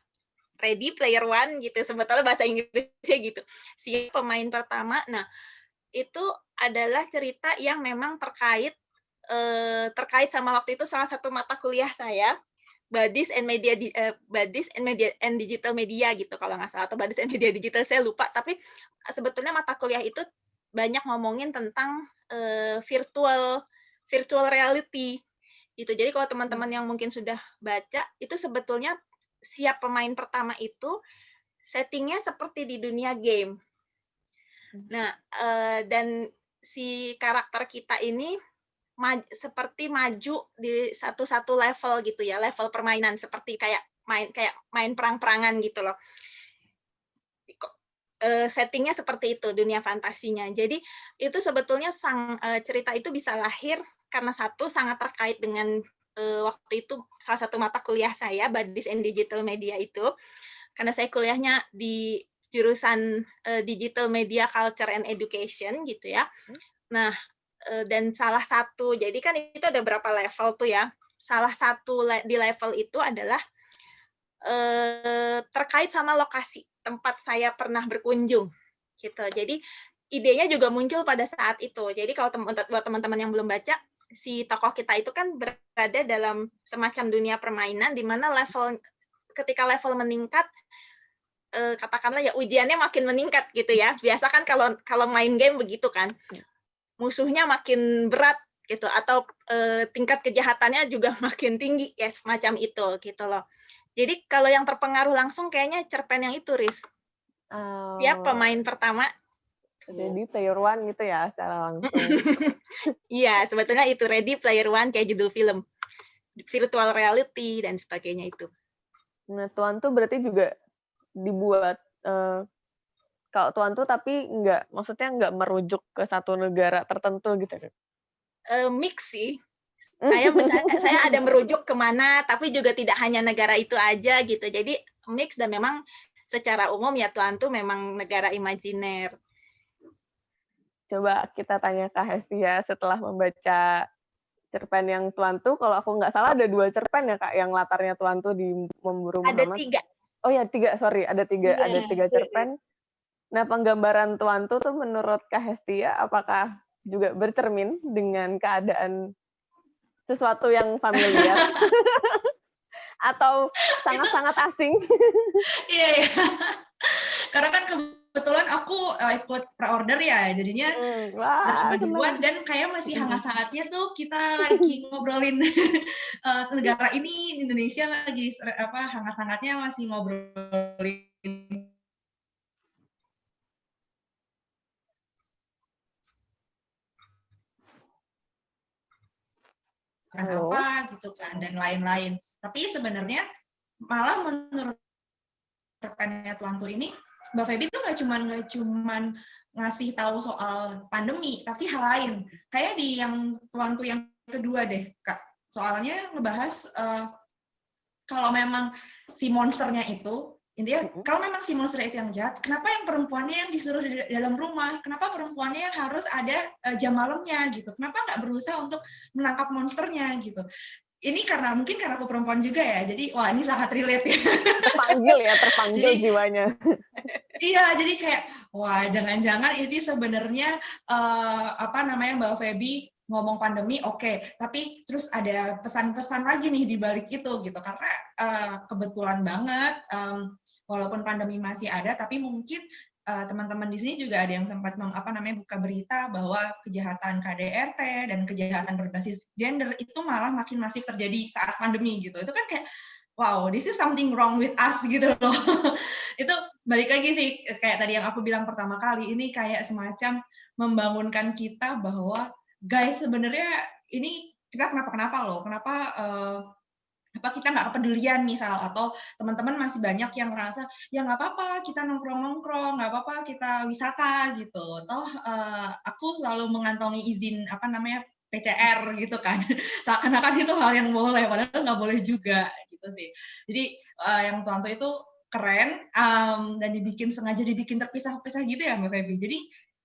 Ready Player One gitu, sebetulnya bahasa Inggrisnya gitu. Si pemain pertama, nah itu adalah cerita yang memang terkait sama waktu itu salah satu mata kuliah saya, Buddies and Digital Media gitu kalau nggak salah, atau Buddies and Media Digital, saya lupa. Tapi sebetulnya mata kuliah itu banyak ngomongin tentang virtual reality gitu. Jadi kalau teman-teman yang mungkin sudah baca, itu sebetulnya siap pemain pertama itu settingnya seperti di dunia game. Nah, dan si karakter kita ini seperti maju di satu level gitu ya, level permainan, seperti kayak main perang-perangan gitu loh. Settingnya seperti itu, dunia fantasinya. Jadi itu sebetulnya cerita itu bisa lahir karena satu, sangat terkait dengan waktu itu salah satu mata kuliah saya, Buddies and Digital Media itu, karena saya kuliahnya di jurusan Digital Media Culture and Education gitu ya. Nah, dan salah satu, jadi kan itu ada berapa level tuh ya, salah satu di level itu adalah terkait sama lokasi tempat saya pernah berkunjung gitu. Jadi idenya juga muncul pada saat itu. Jadi kalau buat teman-teman yang belum baca, si tokoh kita itu kan berada dalam semacam dunia permainan di mana ketika level meningkat, katakanlah ya ujiannya makin meningkat gitu ya. Biasa kan kalau main game begitu kan, musuhnya makin berat gitu, atau tingkat kejahatannya juga makin tinggi ya, semacam itu gitu loh. Jadi kalau yang terpengaruh langsung kayaknya cerpen yang itu, Riz. Ya, pemain pertama. Jadi Player One gitu ya secara langsung. Iya, sebetulnya itu Ready Player One kayak judul film. Virtual reality dan sebagainya itu. Nah, Tuan tuh berarti juga dibuat kalau Tuan tuh tapi maksudnya nggak merujuk ke satu negara tertentu gitu. Mix sih. Saya ada merujuk kemana, tapi juga tidak hanya negara itu aja gitu. Jadi mix, dan memang secara umum ya Tuan tuh memang negara imajiner. Coba kita tanya Kak Hestia setelah membaca cerpen yang Tuan tuh, kalau aku nggak salah ada 2 cerpen ya Kak, yang latarnya Tuan tuh di memburu Muhammad. Ada 3. Oh ya 3, sorry, ada 3 cerpen. Nah, penggambaran Tuan tuh menurut Kak Hestia apakah juga bercermin dengan keadaan sesuatu yang familiar atau sangat-sangat asing? Iya. Karena kan kebetulan aku ikut pre-order ya, jadinya dapat duluan, dan kayak masih hangat-hangatnya tuh kita lagi ngobrolin negara ini, Indonesia lagi hangat-hangatnya masih ngobrolin apa gitu kan, dan lain-lain. Tapi sebenarnya malah menurut cerpennya Tuan tuh ini, Mbak Feby tuh nggak cuman ngasih tahu soal pandemi, tapi hal lain. Kayak di yang Tuan tuh yang kedua deh, Kak. Soalnya ngebahas kalau memang si monsternya itu, intinya kalau memang si monster itu yang jahat, kenapa yang perempuannya yang disuruh di dalam rumah? Kenapa perempuannya yang harus ada jam malamnya gitu? Kenapa nggak berusaha untuk menangkap monsternya gitu? Ini mungkin karena aku perempuan juga ya, jadi wah ini sangat relate ya. Terpanggil jiwanya. Iya, jadi kayak wah jangan-jangan ini sebenarnya Mbak Feby ngomong pandemi, oke, tapi terus ada pesan-pesan lagi nih di balik itu gitu, karena kebetulan banget walaupun pandemi masih ada, tapi mungkin teman-teman di sini juga ada yang sempat buka berita bahwa kejahatan KDRT dan kejahatan berbasis gender itu malah makin masif terjadi saat pandemi gitu. Itu kan kayak wow, this is something wrong with us gitu loh. Itu balik lagi sih kayak tadi yang aku bilang pertama kali, ini kayak semacam membangunkan kita bahwa guys sebenarnya ini kita kenapa loh, kenapa kita nggak kepedulian misal, atau teman-teman masih banyak yang ngerasa ya nggak apa-apa kita nongkrong, nggak apa-apa kita wisata gitu, toh aku selalu mengantongi izin PCR gitu kan, seakan-akan itu hal yang boleh, padahal nggak boleh juga gitu sih. Jadi yang Tuan tuh itu keren, dan sengaja dibikin terpisah-pisah gitu ya Mbak Feby. Jadi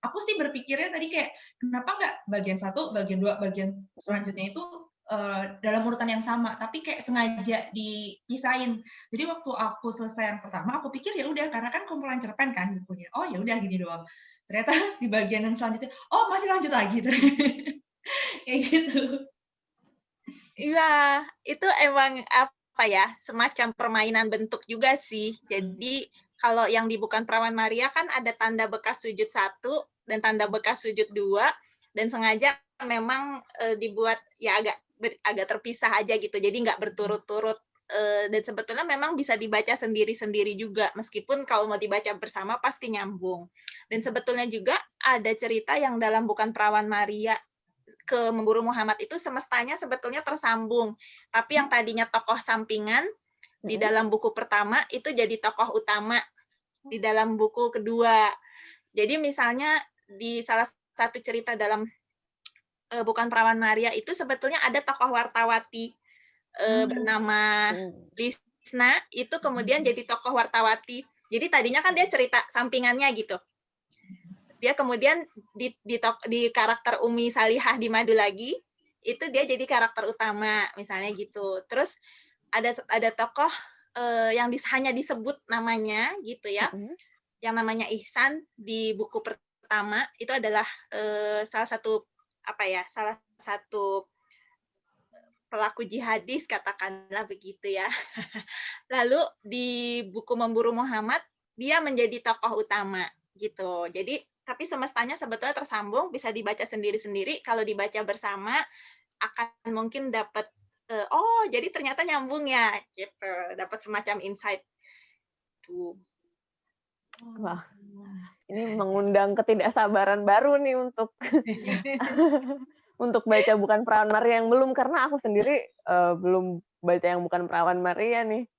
aku sih berpikirnya tadi kayak kenapa nggak bagian 1, bagian 2, bagian selanjutnya itu dalam urutan yang sama, tapi kayak sengaja dipisahin. Jadi waktu aku selesai yang pertama, aku pikir ya udah karena kan kumpulan cerpen kan bukunya. Oh ya udah gini doang. Ternyata di bagian yang selanjutnya, oh masih lanjut lagi kayak gitu. Iya, itu emang apa ya, semacam permainan bentuk juga sih. Jadi kalau yang di Bukan Perawan Maria kan ada tanda bekas sujud 1 dan tanda bekas sujud 2, dan sengaja memang dibuat ya agak terpisah aja gitu, jadi nggak berturut-turut. Dan sebetulnya memang bisa dibaca sendiri-sendiri juga, meskipun kalau mau dibaca bersama pasti nyambung. Dan sebetulnya juga ada cerita yang dalam Bukan Perawan Maria ke Memburu Muhammad itu semestanya sebetulnya tersambung. Tapi yang tadinya tokoh sampingan di dalam buku pertama itu jadi tokoh utama di dalam buku kedua. Jadi misalnya di salah satu cerita dalam Bukan Perawan Maria itu sebetulnya ada tokoh wartawati bernama Lisna, itu kemudian jadi tokoh wartawati. Jadi tadinya kan dia cerita sampingannya gitu. Dia kemudian di karakter Umi Salihah di Madu Lagi, itu dia jadi karakter utama, misalnya gitu. Terus ada tokoh yang hanya disebut namanya gitu ya, yang namanya Ihsan di buku pertama, itu adalah salah satu pelaku jihadis, katakanlah begitu ya. Lalu di buku Memburu Muhammad, dia menjadi tokoh utama gitu. Jadi tapi semestanya sebetulnya tersambung, bisa dibaca sendiri-sendiri. Kalau dibaca bersama akan mungkin dapat oh jadi ternyata nyambung ya gitu, dapat semacam insight tuh. Wah, ini mengundang ketidaksabaran baru nih untuk untuk baca Bukan Perawan Maria yang belum, karena aku sendiri belum baca yang Bukan Perawan Maria nih.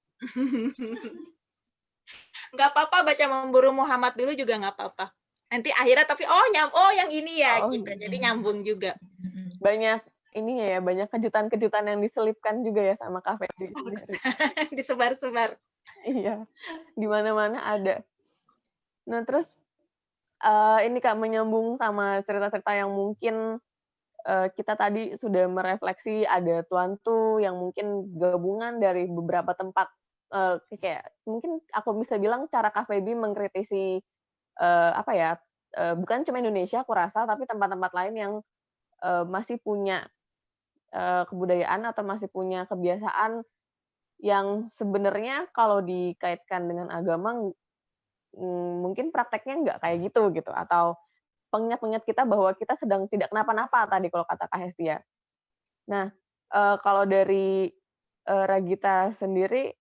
Nggak apa-apa, baca Memburu Muhammad dulu juga nggak apa-apa. Nanti akhirnya tapi yang ini ya gitu, jadi nyambung juga. Banyak ini ya, banyak kejutan-kejutan yang diselipkan juga ya sama Kak Feby. Disebar-sebar. Iya, di mana-mana ada. Nah terus ini Kak, menyambung sama cerita-cerita yang mungkin kita tadi sudah merefleksi, ada Tuan Tu yang mungkin gabungan dari beberapa tempat, kayak mungkin aku bisa bilang cara Kak Feby mengkritisi bukan cuma Indonesia aku rasa, tapi tempat-tempat lain yang masih punya kebudayaan atau masih punya kebiasaan yang sebenarnya kalau dikaitkan dengan agama mungkin prakteknya nggak kayak gitu atau pengingat-pengingat kita bahwa kita sedang tidak kenapa-napa tadi kalau kata Kak Hestia. Nah, kalau dari Ragita sendiri,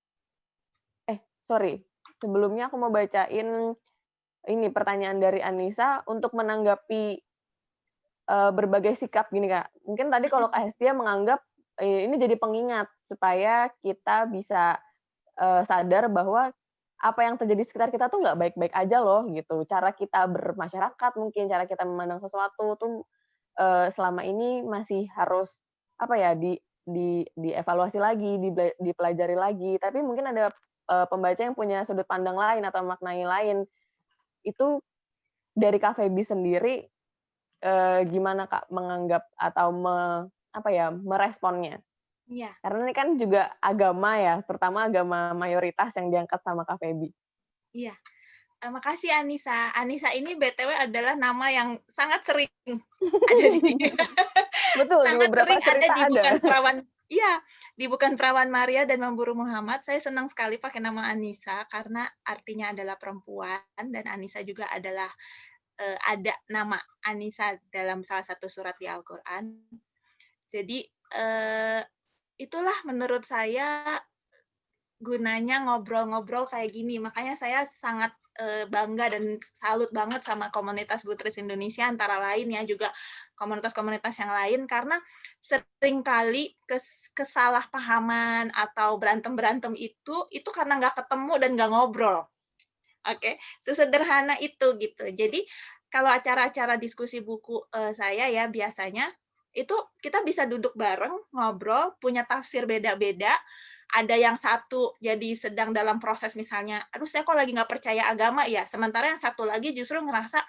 sebelumnya aku mau bacain ini pertanyaan dari Anissa untuk menanggapi berbagai sikap gini Kak. Mungkin tadi kalau Kak Hestia menganggap ini jadi pengingat supaya kita bisa sadar bahwa apa yang terjadi di sekitar kita tuh nggak baik-baik aja loh gitu. Cara kita bermasyarakat mungkin, cara kita memandang sesuatu tuh selama ini masih harus dievaluasi lagi, dipelajari lagi. Tapi mungkin ada pembaca yang punya sudut pandang lain atau maknai lain. Itu dari Kak Feby sendiri gimana Kak menganggap atau meresponnya? Iya. Karena ini kan juga agama ya, terutama agama mayoritas yang diangkat sama Kak Feby. Iya. Makasih Anissa. Anissa ini BTW adalah nama yang sangat sering ada di Betul, sangat di beberapa sering ada cerita di Bukan Perawan. Iya, di Bukan Perawan Maria dan Memburu Muhammad. Saya senang sekali pakai nama Anissa karena artinya adalah perempuan, dan Anissa juga adalah ada nama Anissa dalam salah satu surat di Al-Quran. Jadi itulah menurut saya gunanya ngobrol-ngobrol kayak gini. Makanya saya sangat bangga dan salut banget sama komunitas Goodreads Indonesia, antara lain ya juga komunitas-komunitas yang lain, karena seringkali kesalahpahaman atau berantem-berantem itu karena nggak ketemu dan nggak ngobrol. Oke, sesederhana itu gitu. Jadi kalau acara-acara diskusi buku saya ya biasanya itu kita bisa duduk bareng, ngobrol, punya tafsir beda-beda. Ada yang satu jadi sedang dalam proses misalnya, aduh saya kok lagi nggak percaya agama ya, sementara yang satu lagi justru ngerasa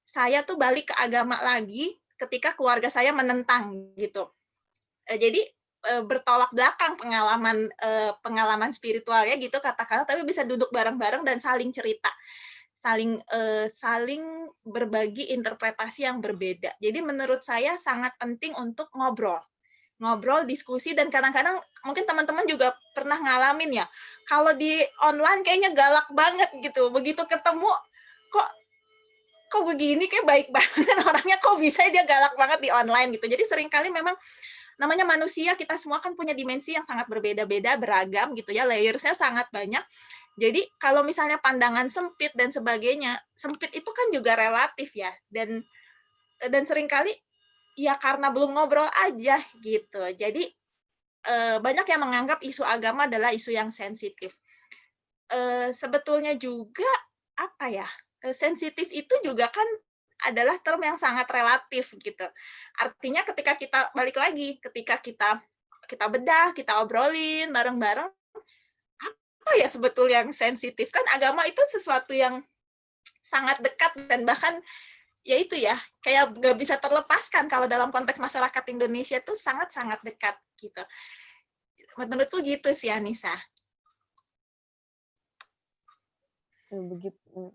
saya tuh balik ke agama lagi ketika keluarga saya menentang gitu. Jadi bertolak belakang pengalaman spiritualnya gitu katakanlah, tapi bisa duduk bareng-bareng dan saling cerita, saling berbagi interpretasi yang berbeda. Jadi menurut saya sangat penting untuk ngobrol, diskusi, dan kadang-kadang mungkin teman-teman juga pernah ngalamin ya, kalau di online kayaknya galak banget gitu, begitu ketemu kok begini, kayak baik banget orangnya, kok bisa dia galak banget di online gitu. Jadi seringkali memang namanya manusia, kita semua kan punya dimensi yang sangat berbeda-beda, beragam gitu ya, layersnya sangat banyak. Jadi kalau misalnya pandangan sempit dan sebagainya, sempit itu kan juga relatif ya, dan seringkali ya karena belum ngobrol aja gitu. Jadi banyak yang menganggap isu agama adalah isu yang sensitif. Sebetulnya juga apa ya, sensitif itu juga kan adalah term yang sangat relatif gitu. Artinya ketika kita balik lagi, ketika kita bedah, kita obrolin bareng-bareng, apa ya sebetulnya yang sensitif? Kan agama itu sesuatu yang sangat dekat dan bahkan ya itu ya, kayak nggak bisa terlepaskan kalau dalam konteks masyarakat Indonesia itu sangat-sangat dekat gitu. Menurutku gitu sih, Anissa. Begitu.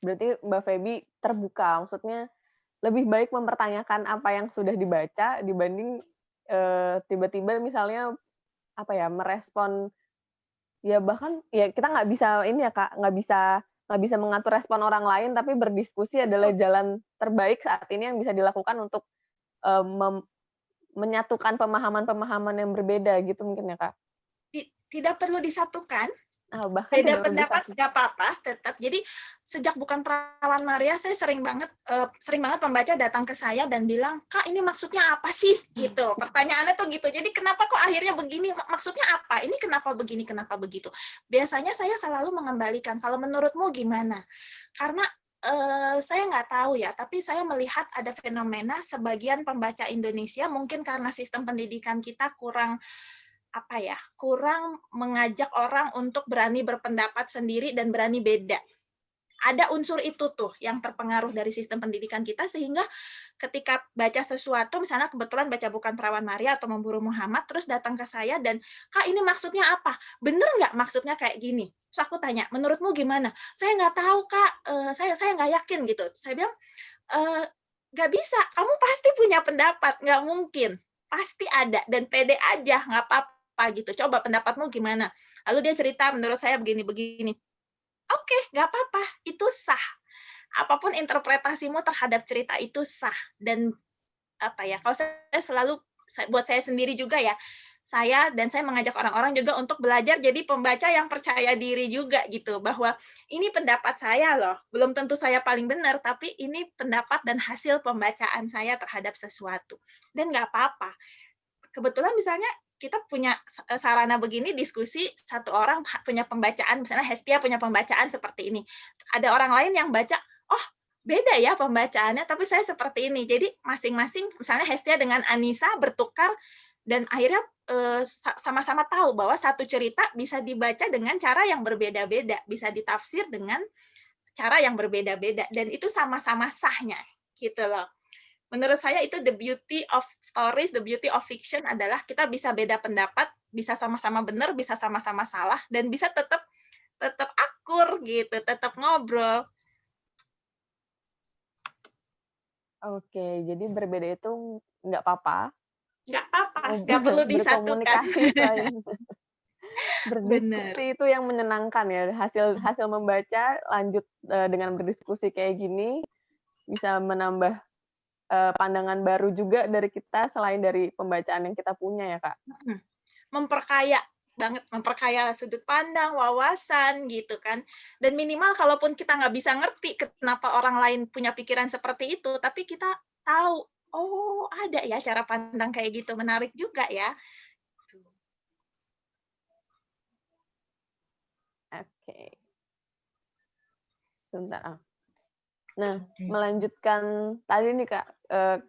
Berarti Mbak Feby terbuka, maksudnya lebih baik mempertanyakan apa yang sudah dibaca dibanding tiba-tiba misalnya apa ya, merespon, ya bahkan ya kita nggak bisa ini ya Kak, nggak bisa mengatur respon orang lain, tapi berdiskusi adalah jalan terbaik saat ini yang bisa dilakukan untuk menyatukan pemahaman-pemahaman yang berbeda gitu mungkin ya Kak. Tidak perlu disatukan. Bahkan beda pendapat nggak apa-apa tetap. Jadi sejak Bukan Perawan Maria, saya sering banget pembaca datang ke saya dan bilang, Kak, ini maksudnya apa sih gitu. Pertanyaannya tuh gitu. Jadi kenapa kok akhirnya begini, maksudnya apa, ini kenapa begini, kenapa begitu. Biasanya saya selalu mengembalikan, kalau menurutmu gimana, karena saya nggak tahu ya, tapi saya melihat ada fenomena sebagian pembaca Indonesia mungkin karena sistem pendidikan kita kurang mengajak orang untuk berani berpendapat sendiri dan berani beda. Ada unsur itu tuh yang terpengaruh dari sistem pendidikan kita, sehingga ketika baca sesuatu, misalnya kebetulan baca Bukan Perawan Maria atau Memburu Muhammad, terus datang ke saya dan, Kak, ini maksudnya apa? Bener nggak maksudnya kayak gini? Terus aku tanya, menurutmu gimana? Saya nggak tahu, Kak, saya nggak yakin gitu. Saya bilang, nggak bisa, kamu pasti punya pendapat, nggak mungkin. Pasti ada, dan pede aja, nggak apa-apa gitu. Coba pendapatmu gimana? Lalu dia cerita, menurut saya begini-begini. Oke, nggak apa-apa, itu sah. Apapun interpretasimu terhadap cerita itu sah. Dan kalau saya selalu, buat saya sendiri juga ya, saya mengajak orang-orang juga untuk belajar jadi pembaca yang percaya diri juga gitu, bahwa ini pendapat saya loh, belum tentu saya paling benar, tapi ini pendapat dan hasil pembacaan saya terhadap sesuatu. Dan nggak apa-apa. Kebetulan misalnya kita punya sarana begini, diskusi, satu orang punya pembacaan, misalnya Hestia punya pembacaan seperti ini. Ada orang lain yang baca, oh beda ya pembacaannya, tapi saya seperti ini. Jadi masing-masing, misalnya Hestia dengan Anissa bertukar, dan akhirnya sama-sama tahu bahwa satu cerita bisa dibaca dengan cara yang berbeda-beda, bisa ditafsir dengan cara yang berbeda-beda, dan itu sama-sama sahnya, gitu loh. Menurut saya itu the beauty of stories, the beauty of fiction adalah kita bisa beda pendapat, bisa sama-sama benar, bisa sama-sama salah, dan bisa tetap akur gitu, tetap ngobrol. Oke, jadi berbeda itu nggak apa-apa. Nggak apa-apa, nggak perlu disatukan. Berdiskusi itu yang menyenangkan ya. Hasil membaca lanjut dengan berdiskusi kayak gini bisa menambah pandangan baru juga dari kita selain dari pembacaan yang kita punya ya Kak. Memperkaya banget, memperkaya sudut pandang, wawasan gitu kan. Dan minimal kalaupun kita nggak bisa ngerti kenapa orang lain punya pikiran seperti itu, tapi kita tahu, oh ada ya cara pandang kayak gitu, menarik juga ya. Oke. Sebentar. Nah, melanjutkan tadi nih Kak,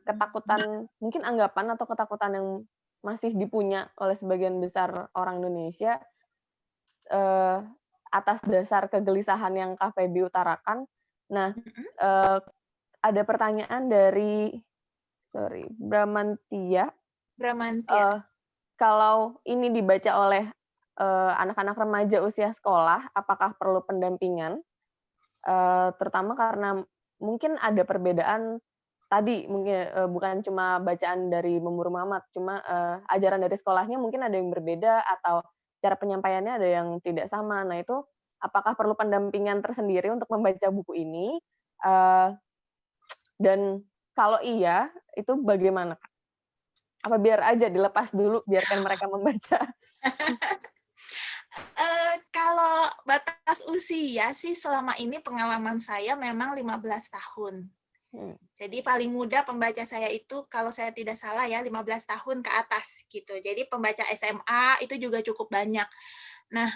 ketakutan, mungkin anggapan atau ketakutan yang masih dipunya oleh sebagian besar orang Indonesia atas dasar kegelisahan yang Kak Feby utarakan. Nah, ada pertanyaan dari Bramantia. kalau ini dibaca oleh anak-anak remaja usia sekolah, apakah perlu pendampingan? Terutama karena mungkin ada perbedaan tadi, mungkin bukan cuma bacaan dari Memburu Mamat, cuma ajaran dari sekolahnya mungkin ada yang berbeda atau cara penyampaiannya ada yang tidak sama. Nah itu apakah perlu pendampingan tersendiri untuk membaca buku ini? Dan kalau iya, itu bagaimana, Kak? Apa biar aja dilepas dulu, biarkan mereka membaca? Kalau batas usia sih selama ini pengalaman saya memang 15 tahun. Jadi paling muda pembaca saya itu kalau saya tidak salah ya 15 tahun ke atas gitu. Jadi pembaca SMA itu juga cukup banyak. Nah,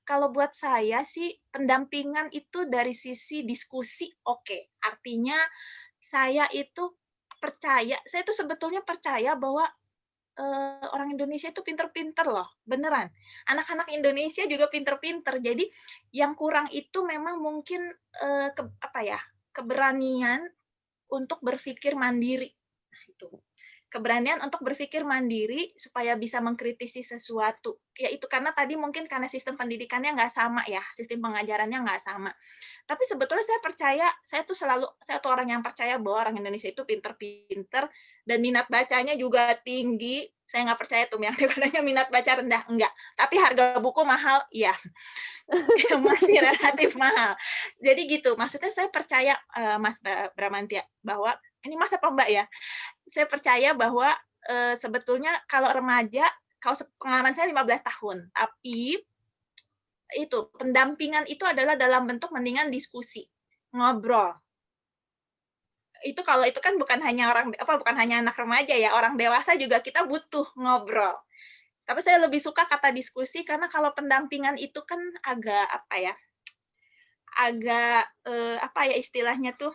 kalau buat saya sih pendampingan itu dari sisi diskusi oke. Artinya saya itu sebetulnya percaya bahwa orang Indonesia itu pinter-pinter loh, beneran. Anak-anak Indonesia juga pinter-pinter. Jadi yang kurang itu memang mungkin keberanian untuk berpikir mandiri. Nah, itu. Keberanian untuk berpikir mandiri supaya bisa mengkritisi sesuatu. Ya itu karena tadi mungkin karena sistem pendidikannya nggak sama ya, sistem pengajarannya nggak sama. Tapi sebetulnya saya tuh orang yang percaya bahwa orang Indonesia itu pinter-pinter dan minat bacanya juga tinggi. Saya nggak percaya tuh yang katanya minat baca rendah, enggak. Tapi harga buku mahal, iya. Masih relatif mahal. Jadi gitu, maksudnya saya percaya Mas Bramantia bahwa ini Mas apa Mbak ya? Saya percaya bahwa sebetulnya kalau remaja, kalau pengalaman saya 15 tahun, tapi itu pendampingan itu adalah dalam bentuk mendingan diskusi, ngobrol. Itu kalau itu kan bukan hanya anak remaja ya, orang dewasa juga kita butuh ngobrol. Tapi saya lebih suka kata diskusi karena kalau pendampingan itu kan agak istilahnya tuh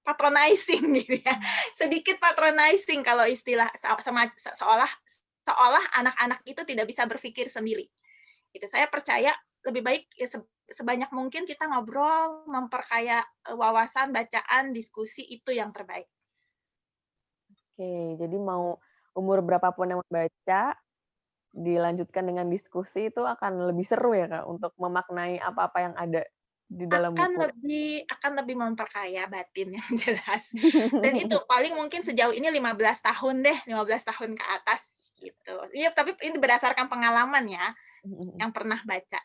patronizing gitu ya. Sedikit patronizing kalau istilah seolah anak-anak itu tidak bisa berpikir sendiri. Itu saya percaya lebih baik ya, sebanyak mungkin kita ngobrol, memperkaya wawasan, bacaan, diskusi itu yang terbaik. Oke, jadi mau umur berapapun yang membaca, dilanjutkan dengan diskusi itu akan lebih seru ya, Kak, untuk memaknai apa-apa yang ada di dalam buku. Akan lebih memperkaya batin yang jelas. Dan itu paling mungkin sejauh ini 15 tahun deh, 15 tahun ke atas gitu. Iya, tapi ini berdasarkan pengalaman ya, yang pernah baca.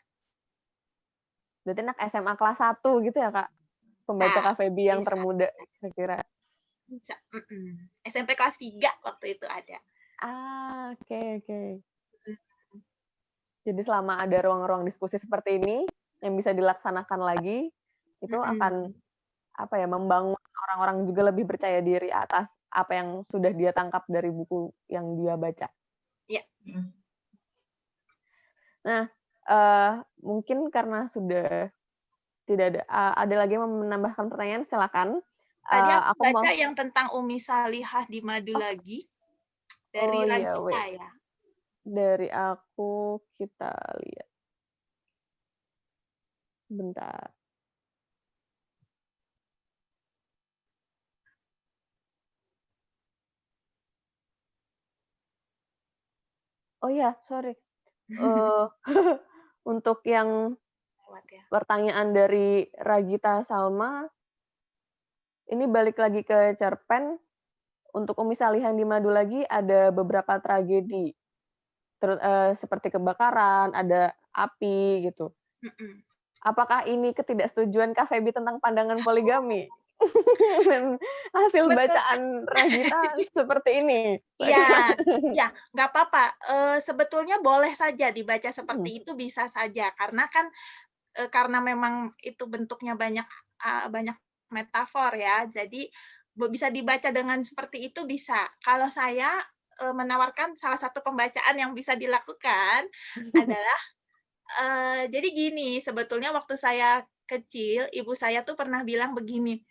Berarti anak SMA kelas 1 gitu ya, Kak? Pembaca KVB yang termuda, kira-kira. Bisa. SMP kelas 3 waktu itu ada. Oke. Jadi selama ada ruang-ruang diskusi seperti ini, yang bisa dilaksanakan lagi, itu akan membangun orang-orang juga lebih percaya diri atas apa yang sudah dia tangkap dari buku yang dia baca. Iya. Nah, mungkin karena sudah tidak ada lagi yang menambahkan pertanyaan, silakan. Tadi aku baca yang tentang Umi Salihah di Madu lagi dari Ragita ya. Dari aku kita lihat. Bentar. Oh ya, sorry. Untuk yang pertanyaan dari Ragita Salma, ini balik lagi ke cerpen. Untuk Umi Salihah di Madu lagi ada beberapa tragedi, seperti kebakaran, ada api gitu. Apakah ini ketidaksetujuan KVB tentang pandangan poligami? Dan hasil bacaan Ragita seperti ini. Iya, nggak apa-apa. Sebetulnya boleh saja dibaca seperti itu, bisa saja. Karena kan karena memang itu bentuknya banyak metafor ya, jadi bisa dibaca dengan seperti itu bisa. Kalau saya menawarkan salah satu pembacaan yang bisa dilakukan adalah jadi gini, sebetulnya waktu saya kecil, ibu saya tuh pernah bilang begini,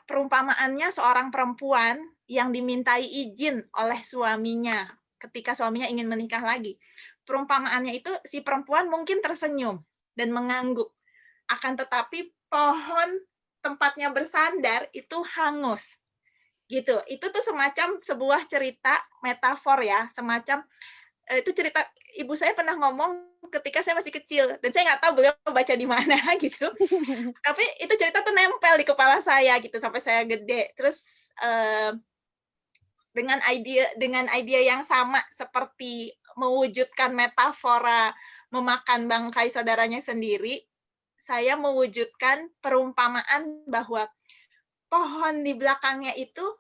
perumpamaannya seorang perempuan yang dimintai izin oleh suaminya ketika suaminya ingin menikah lagi. Perumpamaannya itu si perempuan mungkin tersenyum dan mengangguk. Akan tetapi pohon tempatnya bersandar itu hangus. gitu. Itu tuh semacam sebuah cerita metafor ya, semacam itu cerita ibu saya pernah ngomong ketika saya masih kecil dan saya nggak tahu beliau baca di mana gitu. Tapi itu cerita tuh nempel di kepala saya gitu sampai saya gede. Terus dengan idea yang sama seperti mewujudkan metafora memakan bangkai saudaranya sendiri, saya mewujudkan perumpamaan bahwa pohon di belakangnya itu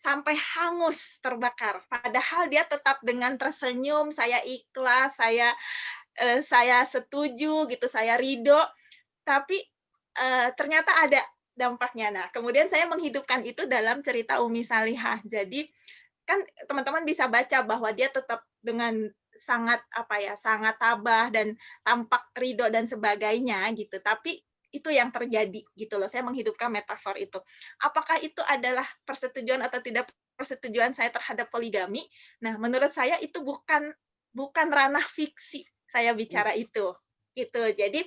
sampai hangus terbakar. Padahal dia tetap dengan tersenyum, saya ikhlas, saya setuju gitu, saya ridho. Tapi ternyata ada dampaknya. Nah, kemudian saya menghidupkan itu dalam cerita Umi Salihah. Jadi kan teman-teman bisa baca bahwa dia tetap dengan sangat tabah dan tampak ridho dan sebagainya gitu. Tapi itu yang terjadi gitu loh. Saya menghidupkan metafor itu. Apakah itu adalah persetujuan atau tidak persetujuan saya terhadap poligami? Nah, menurut saya itu bukan ranah fiksi saya bicara itu. Gitu. Jadi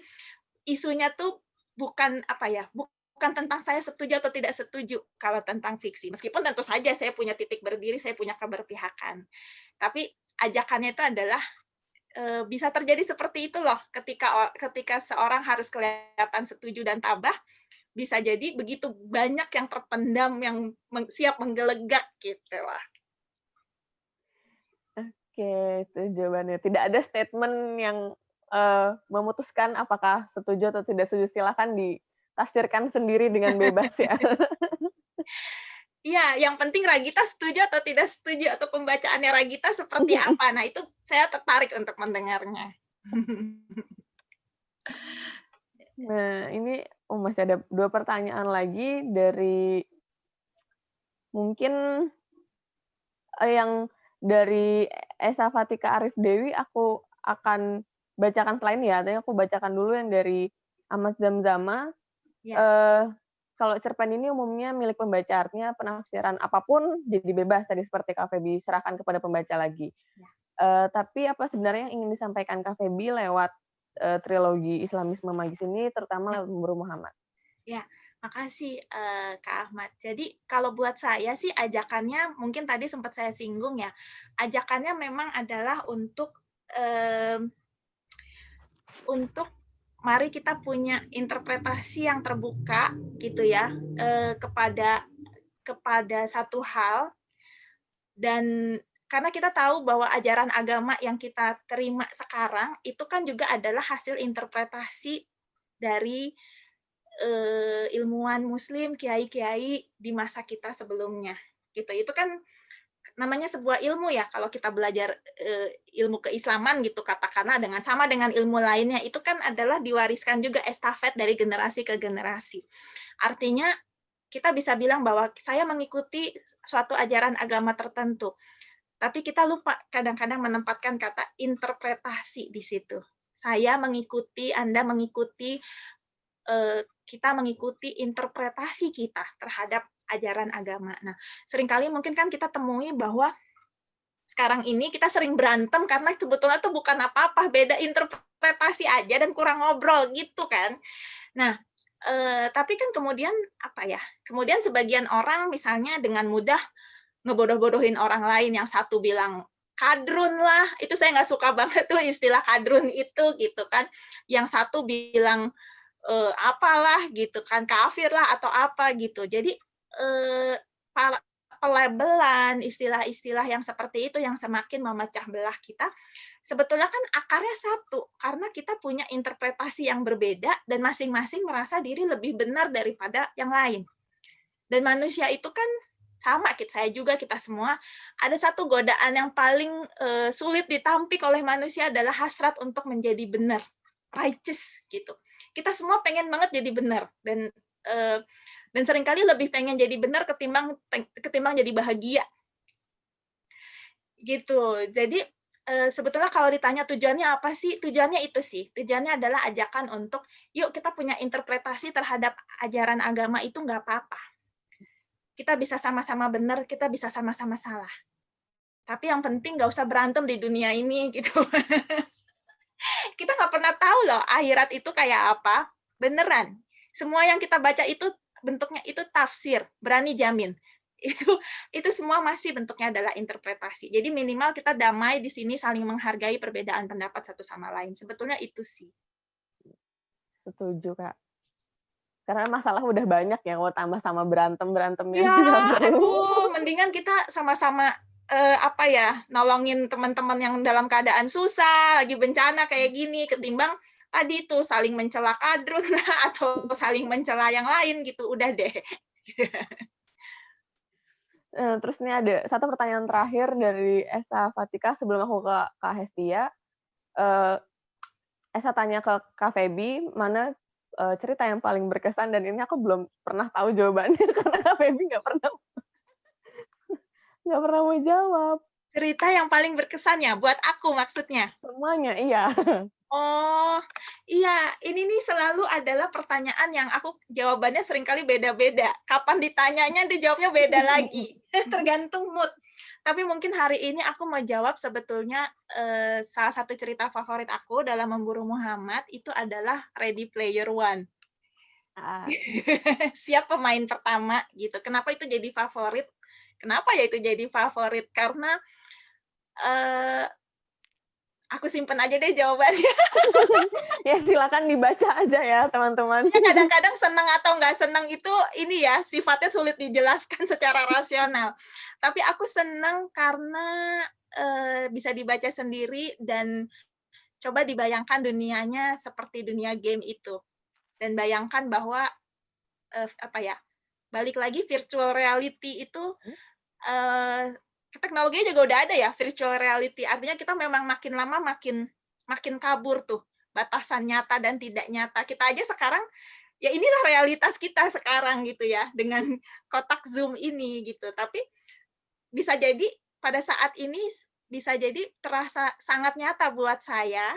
isunya tuh bukan bukan tentang saya setuju atau tidak setuju kalau tentang fiksi. Meskipun tentu saja saya punya titik berdiri, saya punya keberpihakan. Tapi ajakannya itu adalah bisa terjadi seperti itu loh. Ketika seorang harus kelihatan setuju dan tabah, bisa jadi begitu banyak yang terpendam yang siap menggelegak gitu lah. Oke, itu jawabannya. Tidak ada statement yang memutuskan apakah setuju atau tidak setuju. Silakan ditafsirkan sendiri dengan bebas ya. Iya, yang penting Ragita setuju atau tidak setuju, atau pembacaannya Ragita seperti apa. Nah, itu saya tertarik untuk mendengarnya. Nah, ini masih ada 2 pertanyaan lagi dari mungkin yang dari Esa Fatika Arif Dewi aku akan bacakan selain ya, tapi aku bacakan dulu yang dari Ahmad Zamzama. Ya. Kalau cerpen ini umumnya milik pembaca, artinya penafsiran apapun jadi bebas tadi seperti Kak Febi, serahkan kepada pembaca lagi. Ya. Tapi apa sebenarnya yang ingin disampaikan Kak Febi lewat trilogi Islamisme Magis ini, terutama lewat Guru Muhammad? Ya, makasih Kak Ahmad. Jadi kalau buat saya sih ajakannya mungkin tadi sempat saya singgung ya. Ajakannya memang adalah untuk mari kita punya interpretasi yang terbuka gitu ya kepada satu hal, dan karena kita tahu bahwa ajaran agama yang kita terima sekarang itu kan juga adalah hasil interpretasi dari ilmuwan muslim, kiai-kiai di masa kita sebelumnya gitu. Itu kan namanya sebuah ilmu ya, kalau kita belajar ilmu keislaman gitu katakanlah sama dengan ilmu lainnya, itu kan adalah diwariskan juga estafet dari generasi ke generasi. Artinya kita bisa bilang bahwa saya mengikuti suatu ajaran agama tertentu, tapi kita lupa kadang-kadang menempatkan kata interpretasi di situ. Saya mengikuti, Anda mengikuti, kita mengikuti interpretasi kita terhadap ajaran agama. Nah, seringkali mungkin kan kita temui bahwa sekarang ini kita sering berantem karena sebetulnya itu bukan apa-apa, beda interpretasi aja dan kurang ngobrol gitu kan. Nah, tapi kan kemudian kemudian sebagian orang misalnya dengan mudah ngebodoh-bodohin orang lain, yang satu bilang kadrun lah, itu saya nggak suka banget tuh istilah kadrun itu gitu kan. Yang satu bilang apalah gitu kan, kafir lah atau apa gitu. Jadi pelabelan, istilah-istilah yang seperti itu yang semakin memecah belah kita, sebetulnya kan akarnya satu, karena kita punya interpretasi yang berbeda dan masing-masing merasa diri lebih benar daripada yang lain. Dan manusia itu kan sama, saya juga, kita semua, ada satu godaan yang paling sulit ditampik oleh manusia adalah hasrat untuk menjadi benar, righteous gitu. Kita semua pengen banget jadi benar, dan seringkali lebih pengen jadi benar ketimbang jadi bahagia. Gitu. Jadi sebetulnya kalau ditanya tujuannya apa sih? Tujuannya itu sih. Tujuannya adalah ajakan untuk yuk kita punya interpretasi terhadap ajaran agama, itu nggak apa-apa. Kita bisa sama-sama benar, kita bisa sama-sama salah. Tapi yang penting nggak usah berantem di dunia ini gitu. Kita nggak pernah tahu loh akhirat itu kayak apa. Beneran. Semua yang kita baca itu bentuknya itu tafsir, berani jamin. itu semua masih bentuknya adalah interpretasi. Jadi minimal kita damai di sini, saling menghargai perbedaan pendapat satu sama lain. Sebetulnya itu sih. Setuju, Kak. Karena masalah udah banyak ya, mau tambah sama berantem yang Ya, tidak perlu. aduh, mendingan kita sama-sama nolongin teman-teman yang dalam keadaan susah, lagi bencana kayak gini, ketimbang tadi tuh saling mencela kadrun atau saling mencela yang lain gitu, udah deh. Terus ini ada satu pertanyaan terakhir dari Esa Fatika sebelum aku ke Kak Hestia. Esa tanya ke Kak Feby, mana cerita yang paling berkesan, dan ini aku belum pernah tahu jawabannya karena Kak Feby nggak pernah mau jawab. Cerita yang paling berkesan ya, buat aku maksudnya? Semuanya, iya. Oh, iya. Ini nih selalu adalah pertanyaan yang aku jawabannya seringkali beda-beda. Kapan ditanyanya, dijawabnya beda lagi. Tergantung mood. Tapi mungkin hari ini aku mau jawab sebetulnya salah satu cerita favorit aku dalam Memburu Muhammad itu adalah Ready Player One. Siap pemain pertama gitu. Kenapa itu jadi favorit? Kenapa ya itu jadi favorit? Karena aku simpen aja deh jawabannya. Ya silakan dibaca aja ya teman-teman. Ya, kadang-kadang senang atau nggak senang itu ini ya sifatnya sulit dijelaskan secara rasional. Tapi aku senang karena bisa dibaca sendiri dan coba dibayangkan dunianya seperti dunia game itu. Dan bayangkan bahwa balik lagi virtual reality itu teknologinya juga udah ada ya, virtual reality. Artinya kita memang makin lama makin kabur tuh batasan nyata dan tidak nyata. Kita aja sekarang ya inilah realitas kita sekarang gitu ya, dengan kotak Zoom ini gitu. Tapi bisa jadi pada saat ini bisa jadi terasa sangat nyata buat saya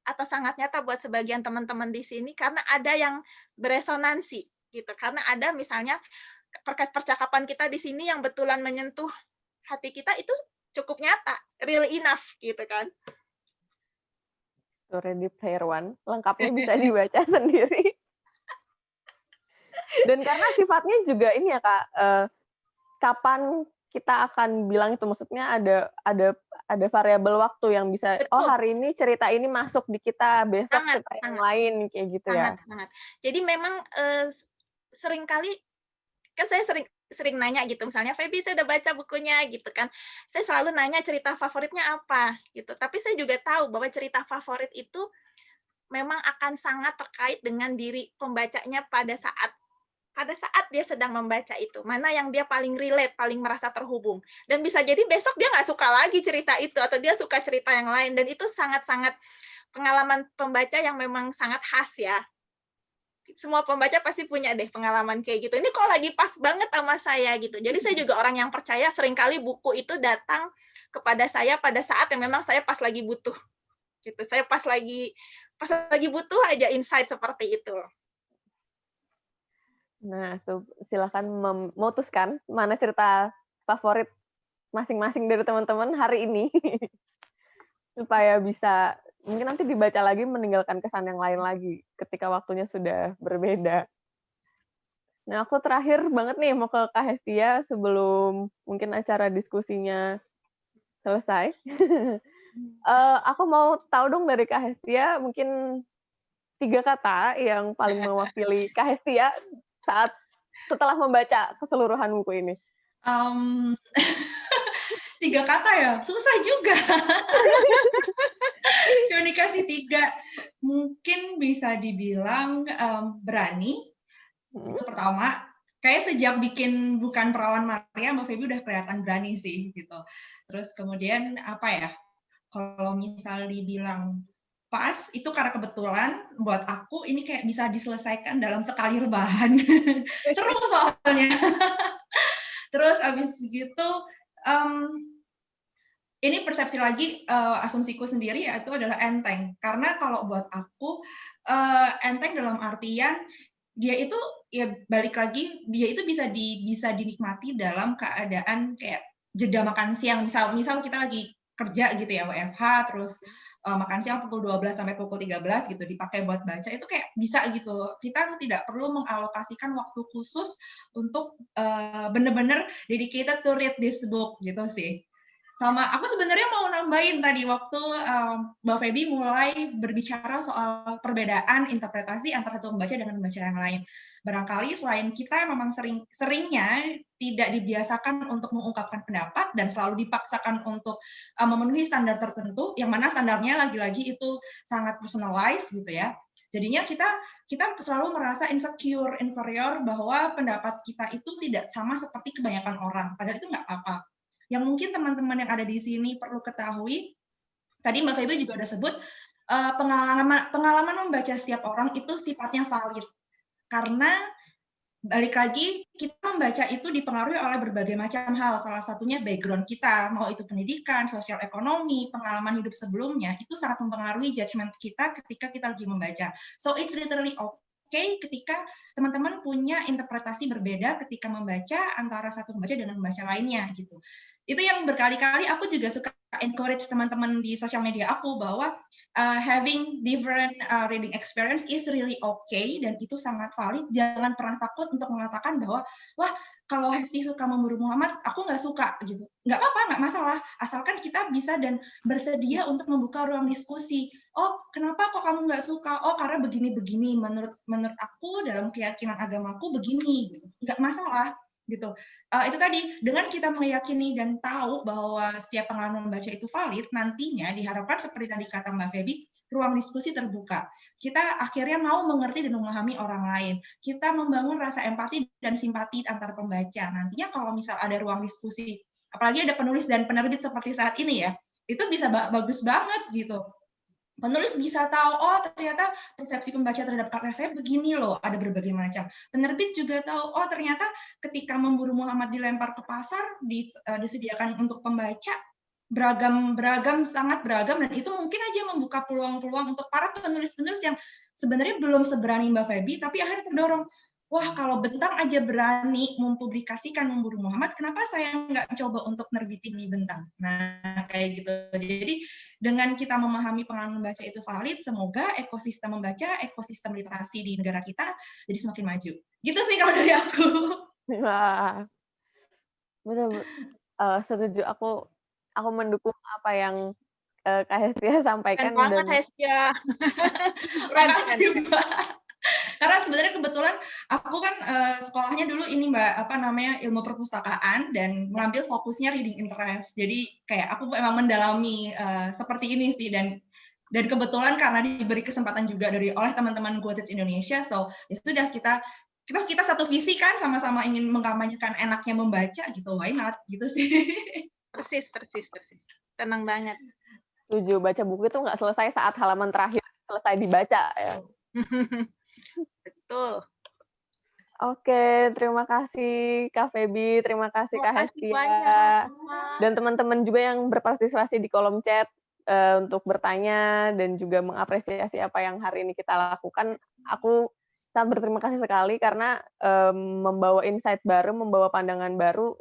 atau sangat nyata buat sebagian teman-teman di sini karena ada yang beresonansi gitu. Karena ada misalnya percakapan kita di sini yang betulan menyentuh hati kita itu cukup nyata, real enough gitu kan. Ready Player One, lengkapnya bisa dibaca sendiri. Dan karena sifatnya juga ini ya Kak, kapan kita akan bilang itu, maksudnya ada variabel waktu yang bisa, Betul. hari ini cerita ini masuk di kita, besok cerita yang lain kayak gitu ya. Sangat. Jadi memang seringkali kan saya sering nanya gitu, misalnya Feby saya udah baca bukunya gitu kan, saya selalu nanya cerita favoritnya apa gitu, tapi saya juga tahu bahwa cerita favorit itu memang akan sangat terkait dengan diri pembacanya pada saat dia sedang membaca itu, mana yang dia paling relate, paling merasa terhubung, dan bisa jadi besok dia nggak suka lagi cerita itu atau dia suka cerita yang lain, dan itu sangat-sangat pengalaman pembaca yang memang sangat khas ya. Semua pembaca pasti punya deh pengalaman kayak gitu. Ini kok lagi pas banget sama saya gitu. Jadi saya juga orang yang percaya seringkali buku itu datang kepada saya pada saat yang memang saya pas lagi butuh. Gitu. Saya pas lagi butuh aja insight seperti itu. Nah, tuh silakan memutuskan mana cerita favorit masing-masing dari teman-teman hari ini. Supaya bisa mungkin nanti dibaca lagi meninggalkan kesan yang lain lagi ketika waktunya sudah berbeda. Nah, aku terakhir banget nih mau ke Kak Hestia sebelum mungkin acara diskusinya selesai. Aku mau tahu dong dari Kak Hestia mungkin 3 kata yang paling mewakili Kak Hestia setelah membaca keseluruhan buku ini. 3 kata ya, susah juga. Kalau dikasih 3, mungkin bisa dibilang berani. Itu pertama. Kayak sejak bikin Bukan Perawan Maria, Mbak Feby udah kelihatan berani sih gitu. Terus kemudian apa ya? Kalau misal dibilang pas, itu karena kebetulan buat aku ini kayak bisa diselesaikan dalam sekali rebahan. Seru soalnya. Terus abis begitu ini persepsi lagi, asumsiku sendiri yaitu adalah enteng. Karena kalau buat aku enteng dalam artian dia itu ya balik lagi, dia itu bisa dinikmati dalam keadaan kayak jeda makan siang. Misal kita lagi kerja gitu ya, WFH, terus makan siang pukul 12 sampai pukul 13 gitu dipakai buat baca, itu kayak bisa gitu. Kita tidak perlu mengalokasikan waktu khusus untuk bener-bener dedicated to read this book gitu sih. Sama aku sebenarnya mau nambahin tadi waktu Mbak Feby mulai berbicara soal perbedaan interpretasi antara satu pembaca dengan pembaca yang lain. Barangkali selain kita yang memang seringnya tidak dibiasakan untuk mengungkapkan pendapat dan selalu dipaksakan untuk memenuhi standar tertentu, yang mana standarnya lagi-lagi itu sangat personalized gitu ya. Jadinya kita selalu merasa insecure, inferior bahwa pendapat kita itu tidak sama seperti kebanyakan orang. Padahal itu nggak apa-apa. Yang mungkin teman-teman yang ada di sini perlu ketahui, tadi Mbak Feby juga udah sebut, pengalaman membaca setiap orang itu sifatnya valid. Karena balik lagi, kita membaca itu dipengaruhi oleh berbagai macam hal. Salah satunya background kita, mau itu pendidikan, sosial ekonomi, pengalaman hidup sebelumnya, itu sangat mempengaruhi judgment kita ketika kita lagi membaca. So it's literally okay ketika teman-teman punya interpretasi berbeda ketika membaca antara satu pembaca dengan pembaca lainnya gitu. Itu yang berkali-kali aku juga suka encourage teman-teman di sosial media aku bahwa having different reading experience is really okay dan itu sangat valid. Jangan pernah takut untuk mengatakan bahwa wah kalau Hesti suka memburu Muhammad, aku nggak suka gitu. Nggak apa-apa, nggak masalah. Asalkan kita bisa dan bersedia untuk membuka ruang diskusi. Oh, kenapa kok kamu nggak suka? Oh, karena begini-begini. Menurut aku dalam keyakinan agamaku begini. Gitu. Nggak masalah. Gitu. Itu tadi, dengan kita meyakini dan tahu bahwa setiap pengalaman membaca itu valid, nantinya diharapkan seperti tadi kata Mbak Feby, ruang diskusi terbuka. Kita akhirnya mau mengerti dan memahami orang lain. Kita membangun rasa empati dan simpati antar pembaca. Nantinya kalau misal ada ruang diskusi, apalagi ada penulis dan penerbit seperti saat ini ya, itu bisa bagus banget gitu. Penulis bisa tahu, oh ternyata persepsi pembaca terhadap karya saya begini loh, ada berbagai macam. Penerbit juga tahu, oh ternyata ketika Memburu Muhammad dilempar ke pasar, disediakan untuk pembaca, beragam, sangat beragam, dan itu mungkin aja membuka peluang-peluang untuk para penulis-penulis yang sebenarnya belum seberani Mbak Feby, tapi akhirnya terdorong, wah kalau Bentang aja berani mempublikasikan Memburu Muhammad, kenapa saya nggak coba untuk nerbitin di Bentang? Nah, kayak gitu. Jadi, dengan kita memahami pengalaman membaca itu valid, semoga ekosistem membaca, ekosistem literasi di negara kita jadi semakin maju. Gitu sih kalau dari aku. Wah, betul. Setuju. Aku mendukung apa yang Kak Hestia sampaikan. Keren banget, Hestia. Makasih, Mbak. Karena sebenarnya kebetulan aku kan sekolahnya dulu ini Mbak, ilmu perpustakaan dan mengambil fokusnya reading interest. Jadi kayak aku memang mendalami seperti ini sih dan kebetulan karena diberi kesempatan juga oleh teman-teman Goodreads Indonesia, so ya sudah kita satu visi kan, sama-sama ingin mengkampanyekan enaknya membaca gitu, why not gitu sih. Persis. Senang banget. Setuju, baca buku itu nggak selesai saat halaman terakhir selesai dibaca ya. Betul. Oke, terima kasih Kak Feby, terima kasih Kak Hestia, banyak, dan teman-teman juga yang berpartisipasi di kolom chat untuk bertanya dan juga mengapresiasi apa yang hari ini kita lakukan. Aku sangat berterima kasih sekali karena membawa insight baru, membawa pandangan baru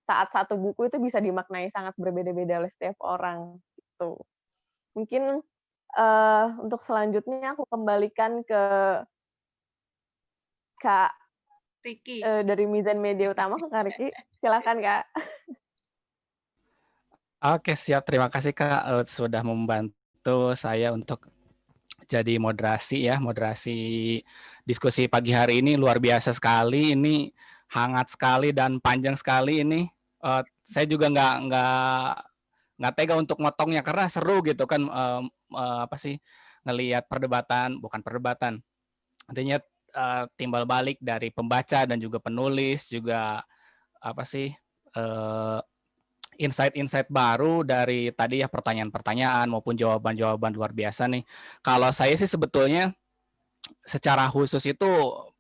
saat satu buku itu bisa dimaknai sangat berbeda-beda oleh setiap orang. Gitu. Mungkin untuk selanjutnya aku kembalikan ke Kak Riki. Dari Mizan Media Utama ke Kak Riki. Silakan Kak. Oke, siap. Terima kasih Kak sudah membantu saya untuk jadi moderasi diskusi pagi hari ini. Luar biasa sekali, ini hangat sekali dan panjang sekali ini. Saya juga nggak tega untuk motongnya karena seru gitu kan, ngelihat bukan perdebatan, artinya timbal balik dari pembaca dan juga penulis, juga insight-insight baru dari tadi ya, pertanyaan-pertanyaan maupun jawaban-jawaban luar biasa nih. Kalau saya sih sebetulnya secara khusus itu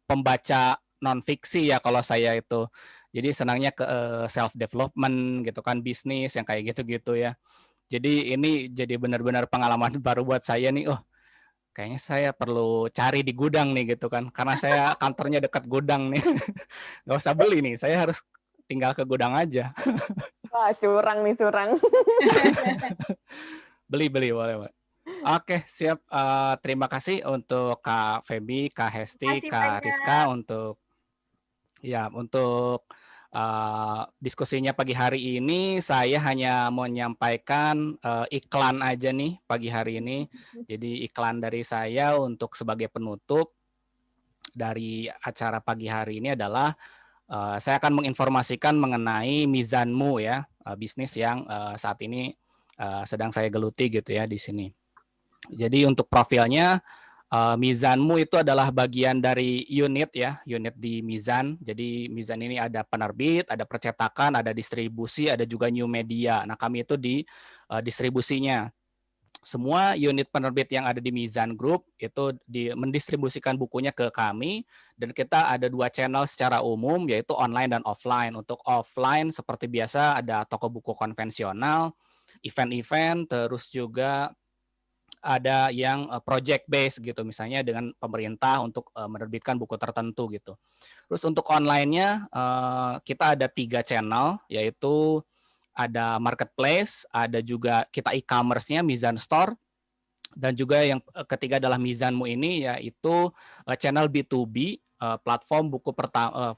pembaca non-fiksi ya kalau saya itu. Jadi senangnya ke self development gitu kan, bisnis yang kayak gitu-gitu ya. Jadi ini jadi benar-benar pengalaman baru buat saya nih. Kayaknya saya perlu cari di gudang nih gitu kan. Karena saya kantornya dekat gudang nih. Nggak usah beli nih, saya harus tinggal ke gudang aja. Wah, curang. Beli boleh, Pak. Oke, siap. Terima kasih untuk Kak Feby, Kak Hesti, Makasih Kak Rizka banyak. untuk diskusinya pagi hari ini. Saya hanya mau menyampaikan iklan aja nih pagi hari ini. Jadi iklan dari saya untuk sebagai penutup dari acara pagi hari ini adalah saya akan menginformasikan mengenai Mizanmu ya, bisnis yang saat ini sedang saya geluti gitu ya di sini. Jadi untuk profilnya Mizanmu itu adalah bagian dari unit ya, unit di Mizan. Jadi Mizan ini ada penerbit, ada percetakan, ada distribusi, ada juga new media. Nah, kami itu di distribusinya. Semua unit penerbit yang ada di Mizan Group itu mendistribusikan bukunya ke kami, dan kita ada 2 channel secara umum, yaitu online dan offline. Untuk offline seperti biasa ada toko buku konvensional, event-event, terus juga ada yang project base gitu, misalnya dengan pemerintah untuk menerbitkan buku tertentu gitu. Terus untuk online-nya kita ada 3 channel, yaitu ada marketplace, ada juga kita e-commerce-nya Mizan Store, dan juga yang ketiga adalah Mizanmu ini, yaitu channel B2B, platform buku pertama,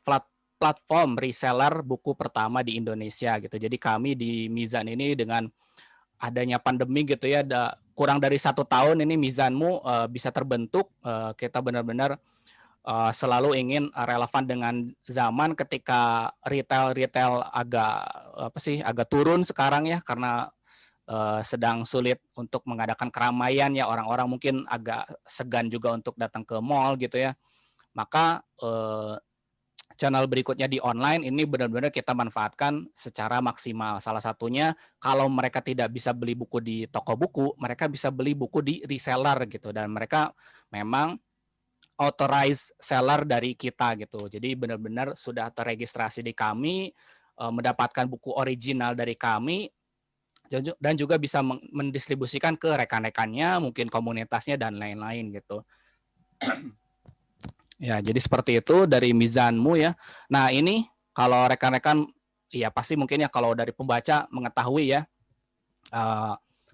platform reseller buku pertama di Indonesia gitu. Jadi kami di Mizan ini dengan adanya pandemi gitu ya, ada kurang dari 1 tahun ini Mizanmu bisa terbentuk. Kita benar-benar selalu ingin relevan dengan zaman ketika retail agak turun sekarang ya, karena sedang sulit untuk mengadakan keramaian ya, orang-orang mungkin agak segan juga untuk datang ke mall gitu ya. Maka channel berikutnya di online ini benar-benar kita manfaatkan secara maksimal. Salah satunya kalau mereka tidak bisa beli buku di toko buku, mereka bisa beli buku di reseller gitu, dan mereka memang authorized seller dari kita gitu. Jadi benar-benar sudah terregistrasi di kami, mendapatkan buku original dari kami, dan juga bisa mendistribusikan ke rekan-rekannya, mungkin komunitasnya dan lain-lain gitu. Ya, jadi seperti itu dari Mizanmu ya. Nah, ini kalau rekan-rekan ya pasti mungkin ya kalau dari pembaca mengetahui ya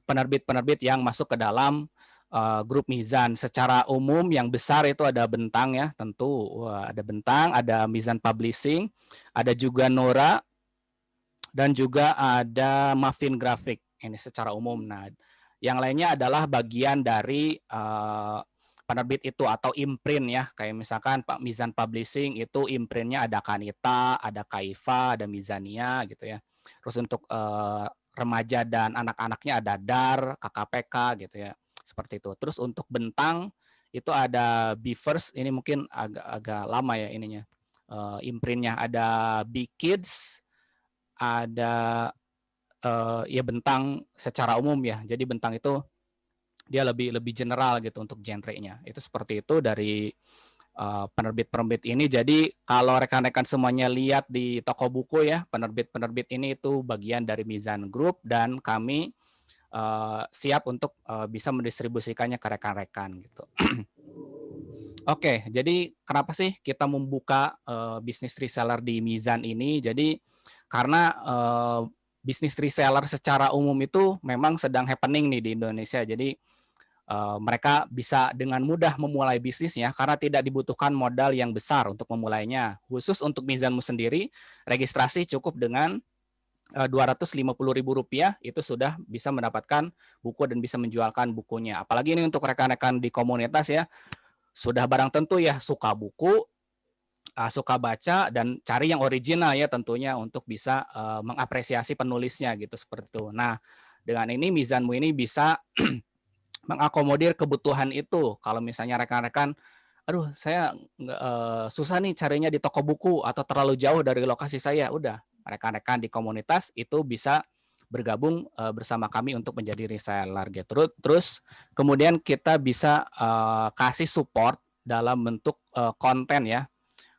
penerbit-penerbit yang masuk ke dalam grup Mizan. Secara umum yang besar itu ada Bentang ya, tentu ada Bentang, ada Mizan Publishing, ada juga Nora, dan juga ada Muffin Graphic. Ini secara umum. Nah, yang lainnya adalah bagian dari penerbit itu atau imprint ya, kayak misalkan Pak Mizan Publishing itu imprintnya ada Kanita, ada Kaifa, ada Mizania gitu ya. Terus untuk remaja dan anak-anaknya ada DAR, KKPK gitu ya, seperti itu. Terus untuk Bentang itu ada Beavers, ini mungkin agak lama ya ininya, imprintnya ada Big Kids, ada ya Bentang secara umum ya. Jadi Bentang itu dia lebih general gitu untuk genre-nya. Itu seperti itu dari penerbit-penerbit ini. Jadi kalau rekan-rekan semuanya lihat di toko buku ya, penerbit-penerbit ini itu bagian dari Mizan Group, dan kami siap untuk bisa mendistribusikannya ke rekan-rekan gitu. Oke, jadi kenapa sih kita membuka bisnis reseller di Mizan ini? Jadi karena bisnis reseller secara umum itu memang sedang happening nih di Indonesia. Jadi mereka bisa dengan mudah memulai bisnisnya karena tidak dibutuhkan modal yang besar untuk memulainya. Khusus untuk Mizanmu sendiri, registrasi cukup dengan Rp250.000 itu sudah bisa mendapatkan buku dan bisa menjualkan bukunya. Apalagi ini untuk rekan-rekan di komunitas ya, sudah barang tentu ya suka buku, suka baca, dan cari yang original ya tentunya untuk bisa mengapresiasi penulisnya gitu, seperti itu. Nah, dengan ini Mizanmu ini bisa mengakomodir kebutuhan itu. Kalau misalnya rekan-rekan, aduh saya susah nih carinya di toko buku atau terlalu jauh dari lokasi saya, udah rekan-rekan di komunitas itu bisa bergabung bersama kami untuk menjadi reseller gitu. Terus kemudian kita bisa kasih support dalam bentuk konten ya,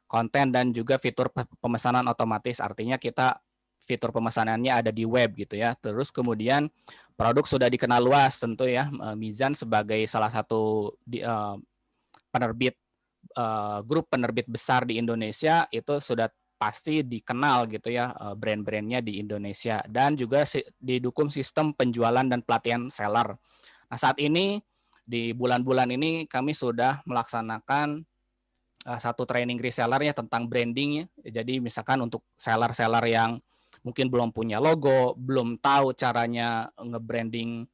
konten dan juga fitur pemesanan otomatis. Artinya kita fitur pemesanannya ada di web gitu ya. Terus kemudian produk sudah dikenal luas tentu ya. Mizan sebagai salah satu penerbit grup penerbit besar di Indonesia itu sudah pasti dikenal gitu ya brand-brandnya di Indonesia, dan juga didukung sistem penjualan dan pelatihan seller. Nah, saat ini di bulan-bulan ini kami sudah melaksanakan satu training resellernya tentang branding. Jadi misalkan untuk seller-seller yang mungkin belum punya logo, belum tahu caranya nge-branding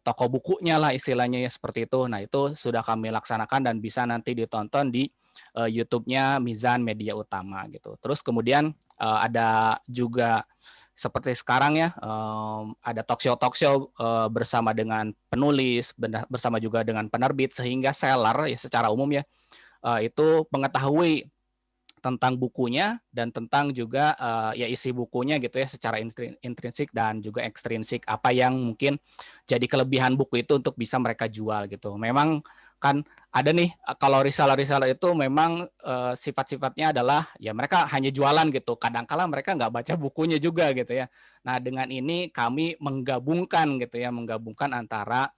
toko bukunya lah istilahnya ya seperti itu. Nah, itu sudah kami laksanakan dan bisa nanti ditonton di YouTube-nya Mizan Media Utama gitu. Terus kemudian ada juga seperti sekarang ya, ada talk show bersama dengan penulis, bersama juga dengan penerbit, sehingga seller ya secara umum ya itu mengetahui tentang bukunya dan tentang juga ya isi bukunya gitu ya secara intrinsik dan juga ekstrinsik, apa yang mungkin jadi kelebihan buku itu untuk bisa mereka jual gitu. Memang kan ada nih kalau reseller itu memang sifat-sifatnya adalah ya mereka hanya jualan gitu. Kadang-kala mereka nggak baca bukunya juga gitu ya. Nah, dengan ini kami menggabungkan gitu ya, menggabungkan antara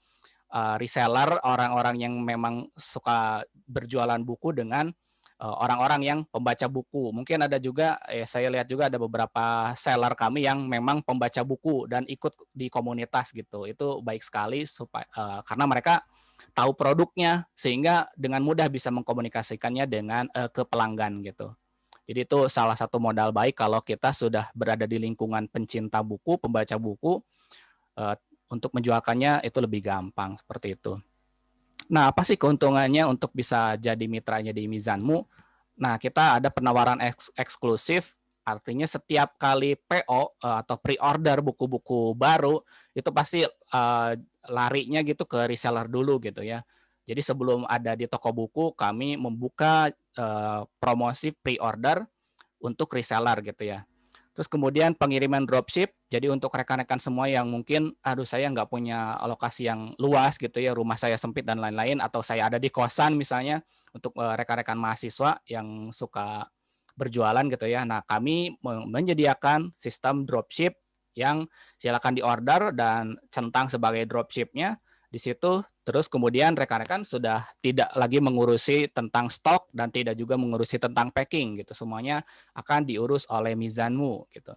reseller, orang-orang yang memang suka berjualan buku dengan orang-orang yang pembaca buku. Mungkin ada juga, saya lihat juga ada beberapa seller kami yang memang pembaca buku dan ikut di komunitas gitu. Itu baik sekali supaya karena mereka tahu produknya sehingga dengan mudah bisa mengkomunikasikannya dengan ke pelanggan gitu. Jadi itu salah satu modal baik kalau kita sudah berada di lingkungan pencinta buku, pembaca buku, untuk menjualkannya itu lebih gampang seperti itu. Nah, apa sih keuntungannya untuk bisa jadi mitranya di Mizanmu? Nah, kita ada penawaran eksklusif, artinya setiap kali PO atau pre-order buku-buku baru, itu pasti larinya gitu ke reseller dulu gitu ya. Jadi sebelum ada di toko buku, kami membuka promosi pre-order untuk reseller gitu ya. Terus kemudian pengiriman dropship, jadi untuk rekan-rekan semua yang mungkin, aduh saya nggak punya alokasi yang luas gitu ya, rumah saya sempit dan lain-lain, atau saya ada di kosan misalnya, untuk rekan-rekan mahasiswa yang suka berjualan gitu ya. Nah, kami menyediakan sistem dropship yang silakan diorder dan centang sebagai dropshipnya di situ. Terus kemudian rekan-rekan sudah tidak lagi mengurusi tentang stok dan tidak juga mengurusi tentang packing gitu. Semuanya akan diurus oleh Mizanmu gitu.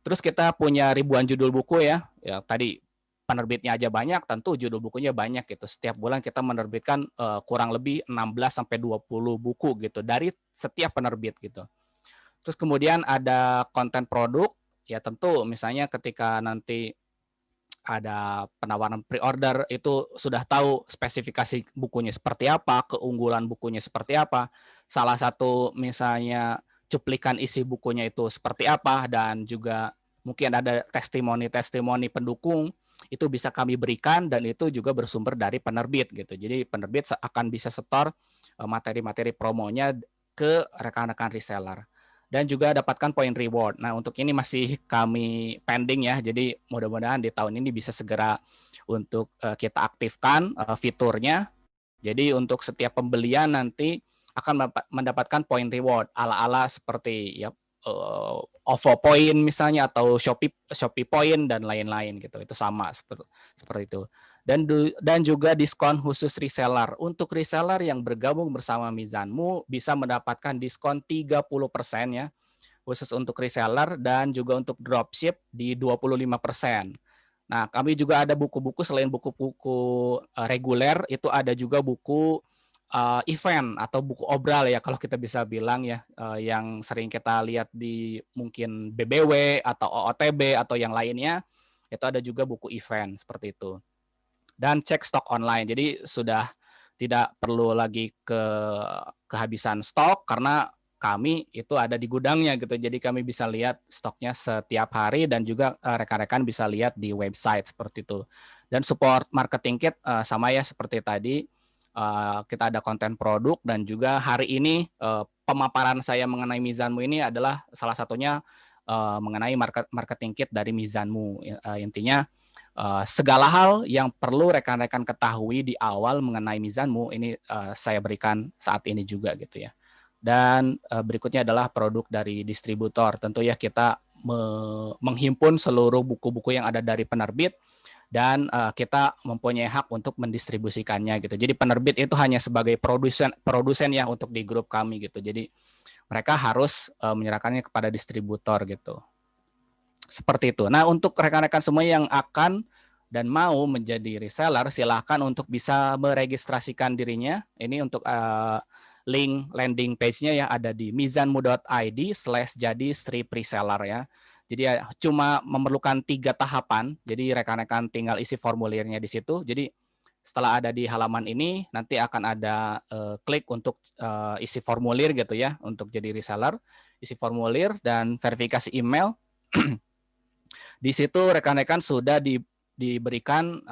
Terus kita punya ribuan judul buku ya. Ya tadi penerbitnya aja banyak, tentu judul bukunya banyak gitu. Setiap bulan kita menerbitkan kurang lebih 16 sampai 20 buku gitu dari setiap penerbit gitu. Terus kemudian ada konten produk, ya tentu misalnya ketika nanti ada penawaran pre-order itu sudah tahu spesifikasi bukunya seperti apa, keunggulan bukunya seperti apa. Salah satu misalnya cuplikan isi bukunya itu seperti apa dan juga mungkin ada testimoni-testimoni pendukung itu bisa kami berikan dan itu juga bersumber dari penerbit gitu. Jadi penerbit akan bisa setor materi-materi promonya ke rekan-rekan reseller. Dan juga dapatkan poin reward. Nah, untuk ini masih kami pending ya. Jadi mudah-mudahan di tahun ini bisa segera untuk kita aktifkan fiturnya. Jadi untuk setiap pembelian nanti akan mendapatkan poin reward ala-ala seperti ya OVO Point misalnya atau Shopee Point dan lain-lain gitu. Itu sama seperti itu. Dan juga diskon khusus reseller. Untuk reseller yang bergabung bersama Mizanmu bisa mendapatkan diskon 30% ya, khusus untuk reseller dan juga untuk dropship di 25%. Nah, kami juga ada buku-buku selain buku-buku reguler, itu ada juga buku event atau buku obral ya kalau kita bisa bilang ya, yang sering kita lihat di mungkin BBW atau OOTB atau yang lainnya, itu ada juga buku event seperti itu. Dan cek stok online. Jadi sudah tidak perlu lagi kehabisan stok karena kami itu ada di gudangnya gitu. Jadi kami bisa lihat stoknya setiap hari dan juga rekan-rekan bisa lihat di website seperti itu. Dan support marketing kit sama ya seperti tadi. Kita ada konten produk dan juga hari ini pemaparan saya mengenai Mizanmu ini adalah salah satunya mengenai marketing kit dari Mizanmu. Intinya segala hal yang perlu rekan-rekan ketahui di awal mengenai Mizanmu ini saya berikan saat ini juga gitu ya. Dan berikutnya adalah produk dari distributor. Tentu ya kita menghimpun seluruh buku-buku yang ada dari penerbit dan kita mempunyai hak untuk mendistribusikannya gitu. Jadi penerbit itu hanya sebagai produsen ya untuk di grup kami gitu. Jadi mereka harus menyerahkannya kepada distributor gitu. Seperti itu. Nah, untuk rekan-rekan semua yang akan dan mau menjadi reseller, silakan untuk bisa meregistrasikan dirinya. Ini untuk link landing page-nya ya, ada di mizanmu.id/jadi-reseller ya. Jadi ya, cuma memerlukan 3 tahapan. Jadi rekan-rekan tinggal isi formulirnya di situ. Jadi setelah ada di halaman ini, nanti akan ada klik untuk isi formulir gitu ya, untuk jadi reseller, isi formulir dan verifikasi email. Di situ rekan-rekan sudah diberikan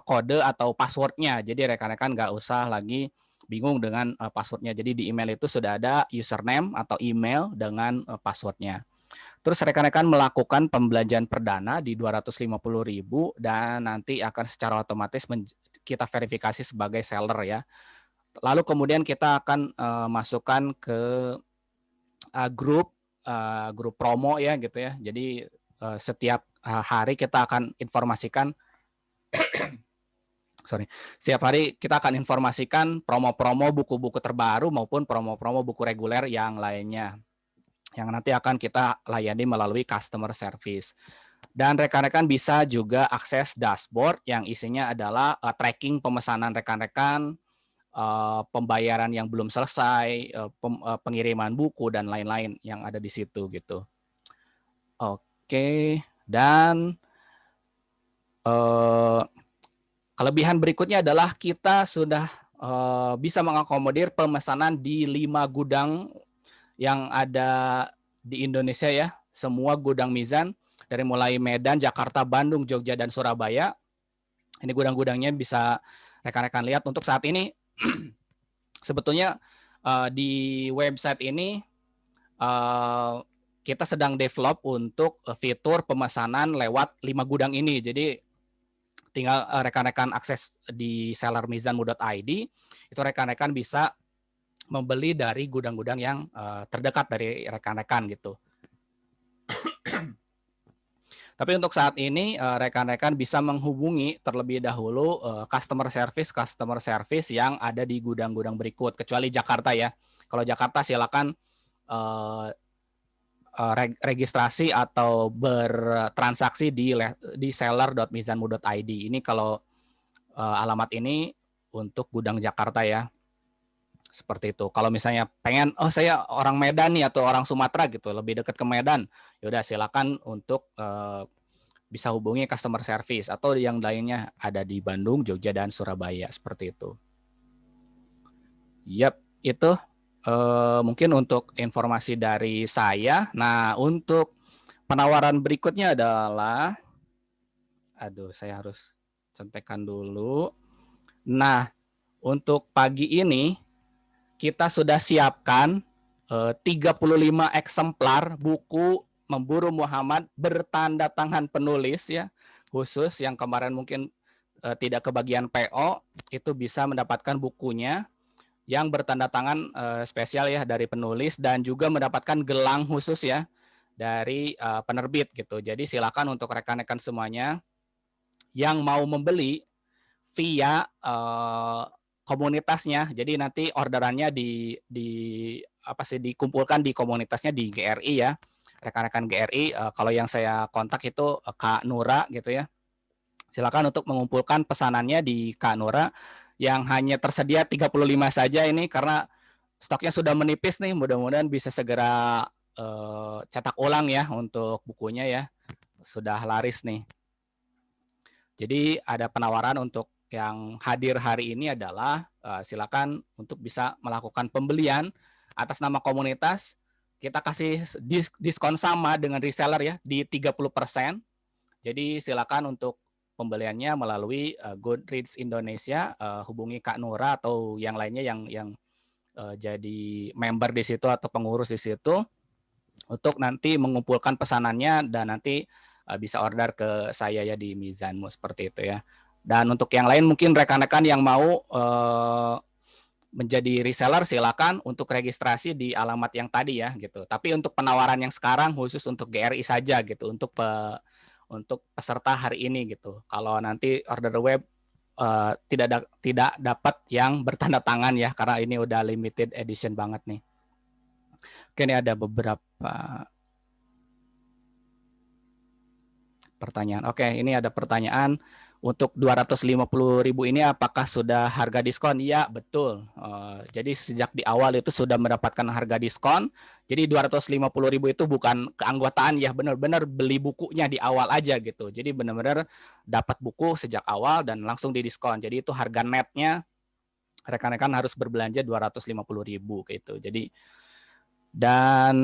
kode atau passwordnya. Jadi rekan-rekan nggak usah lagi bingung dengan passwordnya. Jadi di email itu sudah ada username atau email dengan passwordnya. Terus rekan-rekan melakukan pembelanjaan perdana di 250.000 dan nanti akan secara otomatis kita verifikasi sebagai seller ya. Lalu kemudian kita akan masukkan ke grup promo ya gitu ya. Jadi setiap hari kita akan informasikan setiap hari kita akan informasikan promo-promo buku-buku terbaru maupun promo-promo buku reguler yang lainnya, yang nanti akan kita layani melalui customer service. Dan rekan-rekan bisa juga akses dashboard yang isinya adalah tracking pemesanan rekan-rekan, pembayaran yang belum selesai, pengiriman buku dan lain-lain yang ada di situ gitu. Oke, dan kelebihan berikutnya adalah kita sudah bisa mengakomodir pemesanan di 5 gudang yang ada di Indonesia ya, semua gudang Mizan dari mulai Medan, Jakarta, Bandung, Jogja, dan Surabaya. Ini gudang-gudangnya bisa rekan-rekan lihat. Untuk saat ini sebetulnya di website ini kita sedang develop untuk fitur pemesanan lewat 5 gudang ini. Jadi tinggal rekan-rekan akses di sellermizanmu.id, itu rekan-rekan bisa membeli dari gudang-gudang yang terdekat dari rekan-rekan gitu. Tapi untuk saat ini rekan-rekan bisa menghubungi terlebih dahulu customer service yang ada di gudang-gudang berikut, kecuali Jakarta ya. Kalau Jakarta silakan registrasi atau bertransaksi di seller.mizanmu.id. Ini kalau alamat ini untuk gudang Jakarta ya. Seperti itu. Kalau misalnya pengen, oh saya orang Medan nih atau orang Sumatera gitu, lebih dekat ke Medan, yaudah silakan untuk bisa hubungi customer service atau yang lainnya ada di Bandung, Jogja, dan Surabaya seperti itu. Yap, itu mungkin untuk informasi dari saya. Nah, untuk penawaran berikutnya adalah, aduh saya harus contekan dulu. Nah, untuk pagi ini kita sudah siapkan 35 eksemplar buku Memburu Muhammad bertanda tangan penulis ya, khusus yang kemarin mungkin tidak kebagian PO, itu bisa mendapatkan bukunya yang bertanda tangan spesial ya dari penulis, dan juga mendapatkan gelang khusus ya dari penerbit gitu. Jadi silakan untuk rekan-rekan semuanya yang mau membeli via komunitasnya. Jadi nanti orderannya dikumpulkan di komunitasnya di GRI ya. Rekan-rekan GRI, kalau yang saya kontak itu Kak Nura gitu ya. Silakan untuk mengumpulkan pesanannya di Kak Nura yang hanya tersedia 35 saja ini karena stoknya sudah menipis nih. Mudah-mudahan bisa segera cetak ulang ya untuk bukunya ya. Sudah laris nih. Jadi ada penawaran untuk yang hadir hari ini adalah silakan untuk bisa melakukan pembelian atas nama komunitas. Kita kasih diskon sama dengan reseller ya di 30%. Jadi silakan untuk pembeliannya melalui Goodreads Indonesia, hubungi Kak Nura atau yang lainnya yang jadi member di situ atau pengurus di situ untuk nanti mengumpulkan pesanannya dan nanti bisa order ke saya ya di Mizanmu seperti itu ya. Dan untuk yang lain mungkin rekan-rekan yang mau menjadi reseller silakan untuk registrasi di alamat yang tadi ya gitu. Tapi untuk penawaran yang sekarang khusus untuk GRI saja gitu, untuk peserta hari ini gitu. Kalau nanti order web tidak dapat yang bertanda tangan ya, karena ini udah limited edition banget nih. Oke, ini ada beberapa pertanyaan. Oke, ini ada pertanyaan. Untuk 250.000 ini apakah sudah harga diskon? Iya, betul. Jadi sejak di awal itu sudah mendapatkan harga diskon. Jadi 250.000 itu bukan keanggotaan ya, benar-benar beli bukunya di awal aja gitu. Jadi benar-benar dapat buku sejak awal dan langsung didiskon. Jadi itu harga netnya rekan-rekan harus berbelanja 250.000 gitu. Jadi dan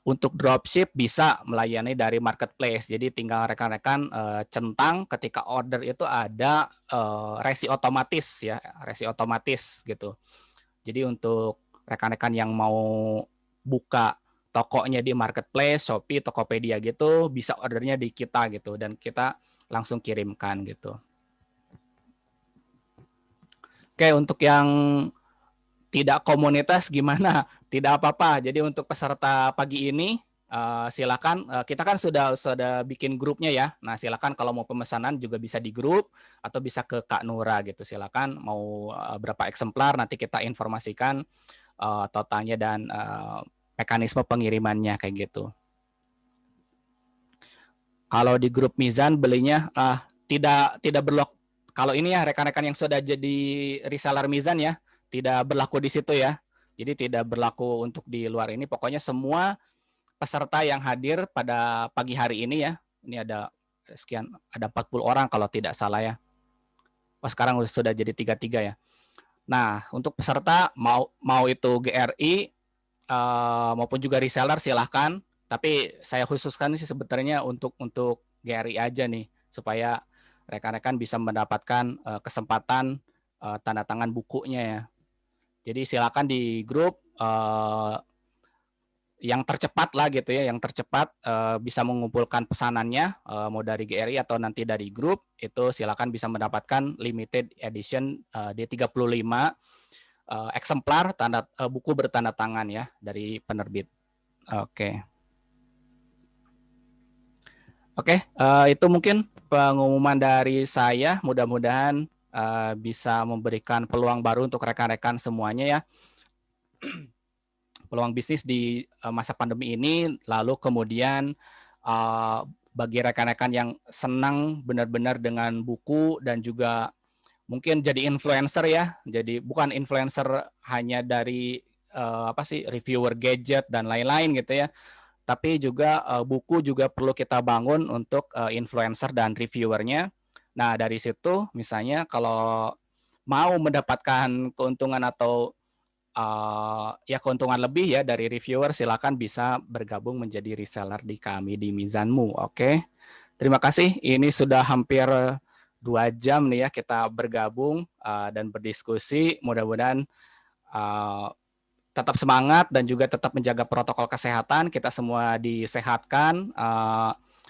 untuk dropship bisa melayani dari marketplace. Jadi tinggal rekan-rekan centang ketika order itu ada resi otomatis ya, resi otomatis gitu. Jadi untuk rekan-rekan yang mau buka tokonya di marketplace, Shopee, Tokopedia gitu, bisa ordernya di kita gitu dan kita langsung kirimkan gitu. Oke, untuk yang tidak komunitas gimana? Tidak apa-apa. Jadi untuk peserta pagi ini silakan, kita kan sudah bikin grupnya ya. Nah, silakan kalau mau pemesanan juga bisa di grup atau bisa ke Kak Nura gitu. Silakan mau berapa eksemplar nanti kita informasikan totalnya dan mekanisme pengirimannya kayak gitu. Kalau di grup Mizan belinya tidak berlaku. Kalau ini ya rekan-rekan yang sudah jadi reseller Mizan ya, tidak berlaku di situ ya. Jadi tidak berlaku untuk di luar ini. Pokoknya semua peserta yang hadir pada pagi hari ini ya. Ini ada sekian, ada 40 orang kalau tidak salah ya. Oh, sekarang sudah jadi 33 ya. Nah, untuk peserta mau itu GRI maupun juga reseller silahkan. Tapi saya khususkan sih sebenarnya untuk GRI aja nih supaya rekan-rekan bisa mendapatkan kesempatan tanda tangan bukunya ya. Jadi silakan di grup yang tercepat lah gitu ya, yang tercepat bisa mengumpulkan pesanannya mau dari GRI atau nanti dari grup itu silakan bisa mendapatkan limited edition D35 eksemplar buku bertanda tangan ya dari penerbit. Oke, itu mungkin pengumuman dari saya. Mudah-mudahan bisa memberikan peluang baru untuk rekan-rekan semuanya ya. Peluang bisnis di masa pandemi ini, lalu kemudian bagi rekan-rekan yang senang benar-benar dengan buku dan juga mungkin jadi influencer ya, jadi bukan influencer hanya dari reviewer gadget dan lain-lain gitu ya, tapi juga buku juga perlu kita bangun untuk influencer dan reviewernya. Nah dari situ misalnya kalau mau mendapatkan keuntungan atau keuntungan lebih ya dari reviewer, silakan bisa bergabung menjadi reseller di kami di Mizanmu. Oke, terima kasih. Ini sudah hampir 2 jam nih ya kita bergabung dan berdiskusi. Mudah-mudahan tetap semangat dan juga tetap menjaga protokol kesehatan. Kita semua disehatkan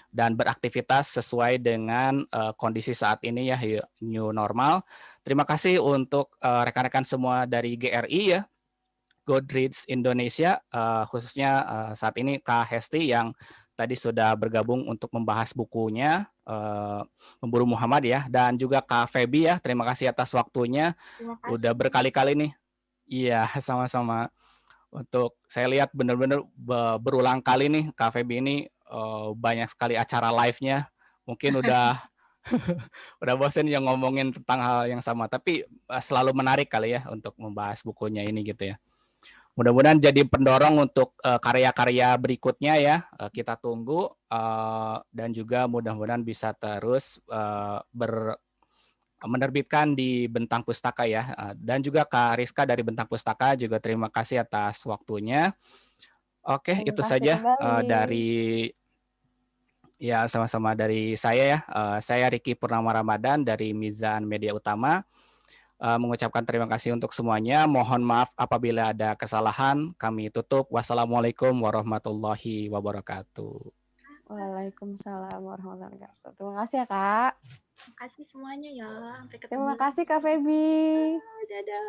dan beraktivitas sesuai dengan kondisi saat ini ya, new normal. Terima kasih untuk rekan-rekan semua dari GRI ya, Goodreads Indonesia, khususnya saat ini Kak Hesti yang tadi sudah bergabung untuk membahas bukunya Memburu Muhammad ya, dan juga Kak Feby ya, terima kasih atas waktunya. Terima kasih. Udah berkali-kali nih. Iya, sama-sama. Untuk saya lihat benar-benar berulang kali nih Kak Feby ini banyak sekali acara live-nya. Mungkin udah udah bosen yang ngomongin tentang hal yang sama, tapi selalu menarik kali ya untuk membahas bukunya ini gitu ya. Mudah-mudahan jadi pendorong untuk karya-karya berikutnya ya. Kita tunggu dan juga mudah-mudahan bisa terus menerbitkan di Bentang Pustaka ya. Dan juga Kak Rizka dari Bentang Pustaka juga terima kasih atas waktunya. Oke, itu saja dari ya sama-sama dari saya ya. Saya Riki Purnama Ramadan dari Mizan Media Utama. Mengucapkan terima kasih untuk semuanya. Mohon maaf apabila ada kesalahan. Kami tutup. Wassalamualaikum warahmatullahi wabarakatuh. Waalaikumsalam warahmatullahi wabarakatuh. Terima kasih ya Kak. Terima kasih semuanya ya. Sampai ketemu. Terima kasih Kak Feby. Dadah.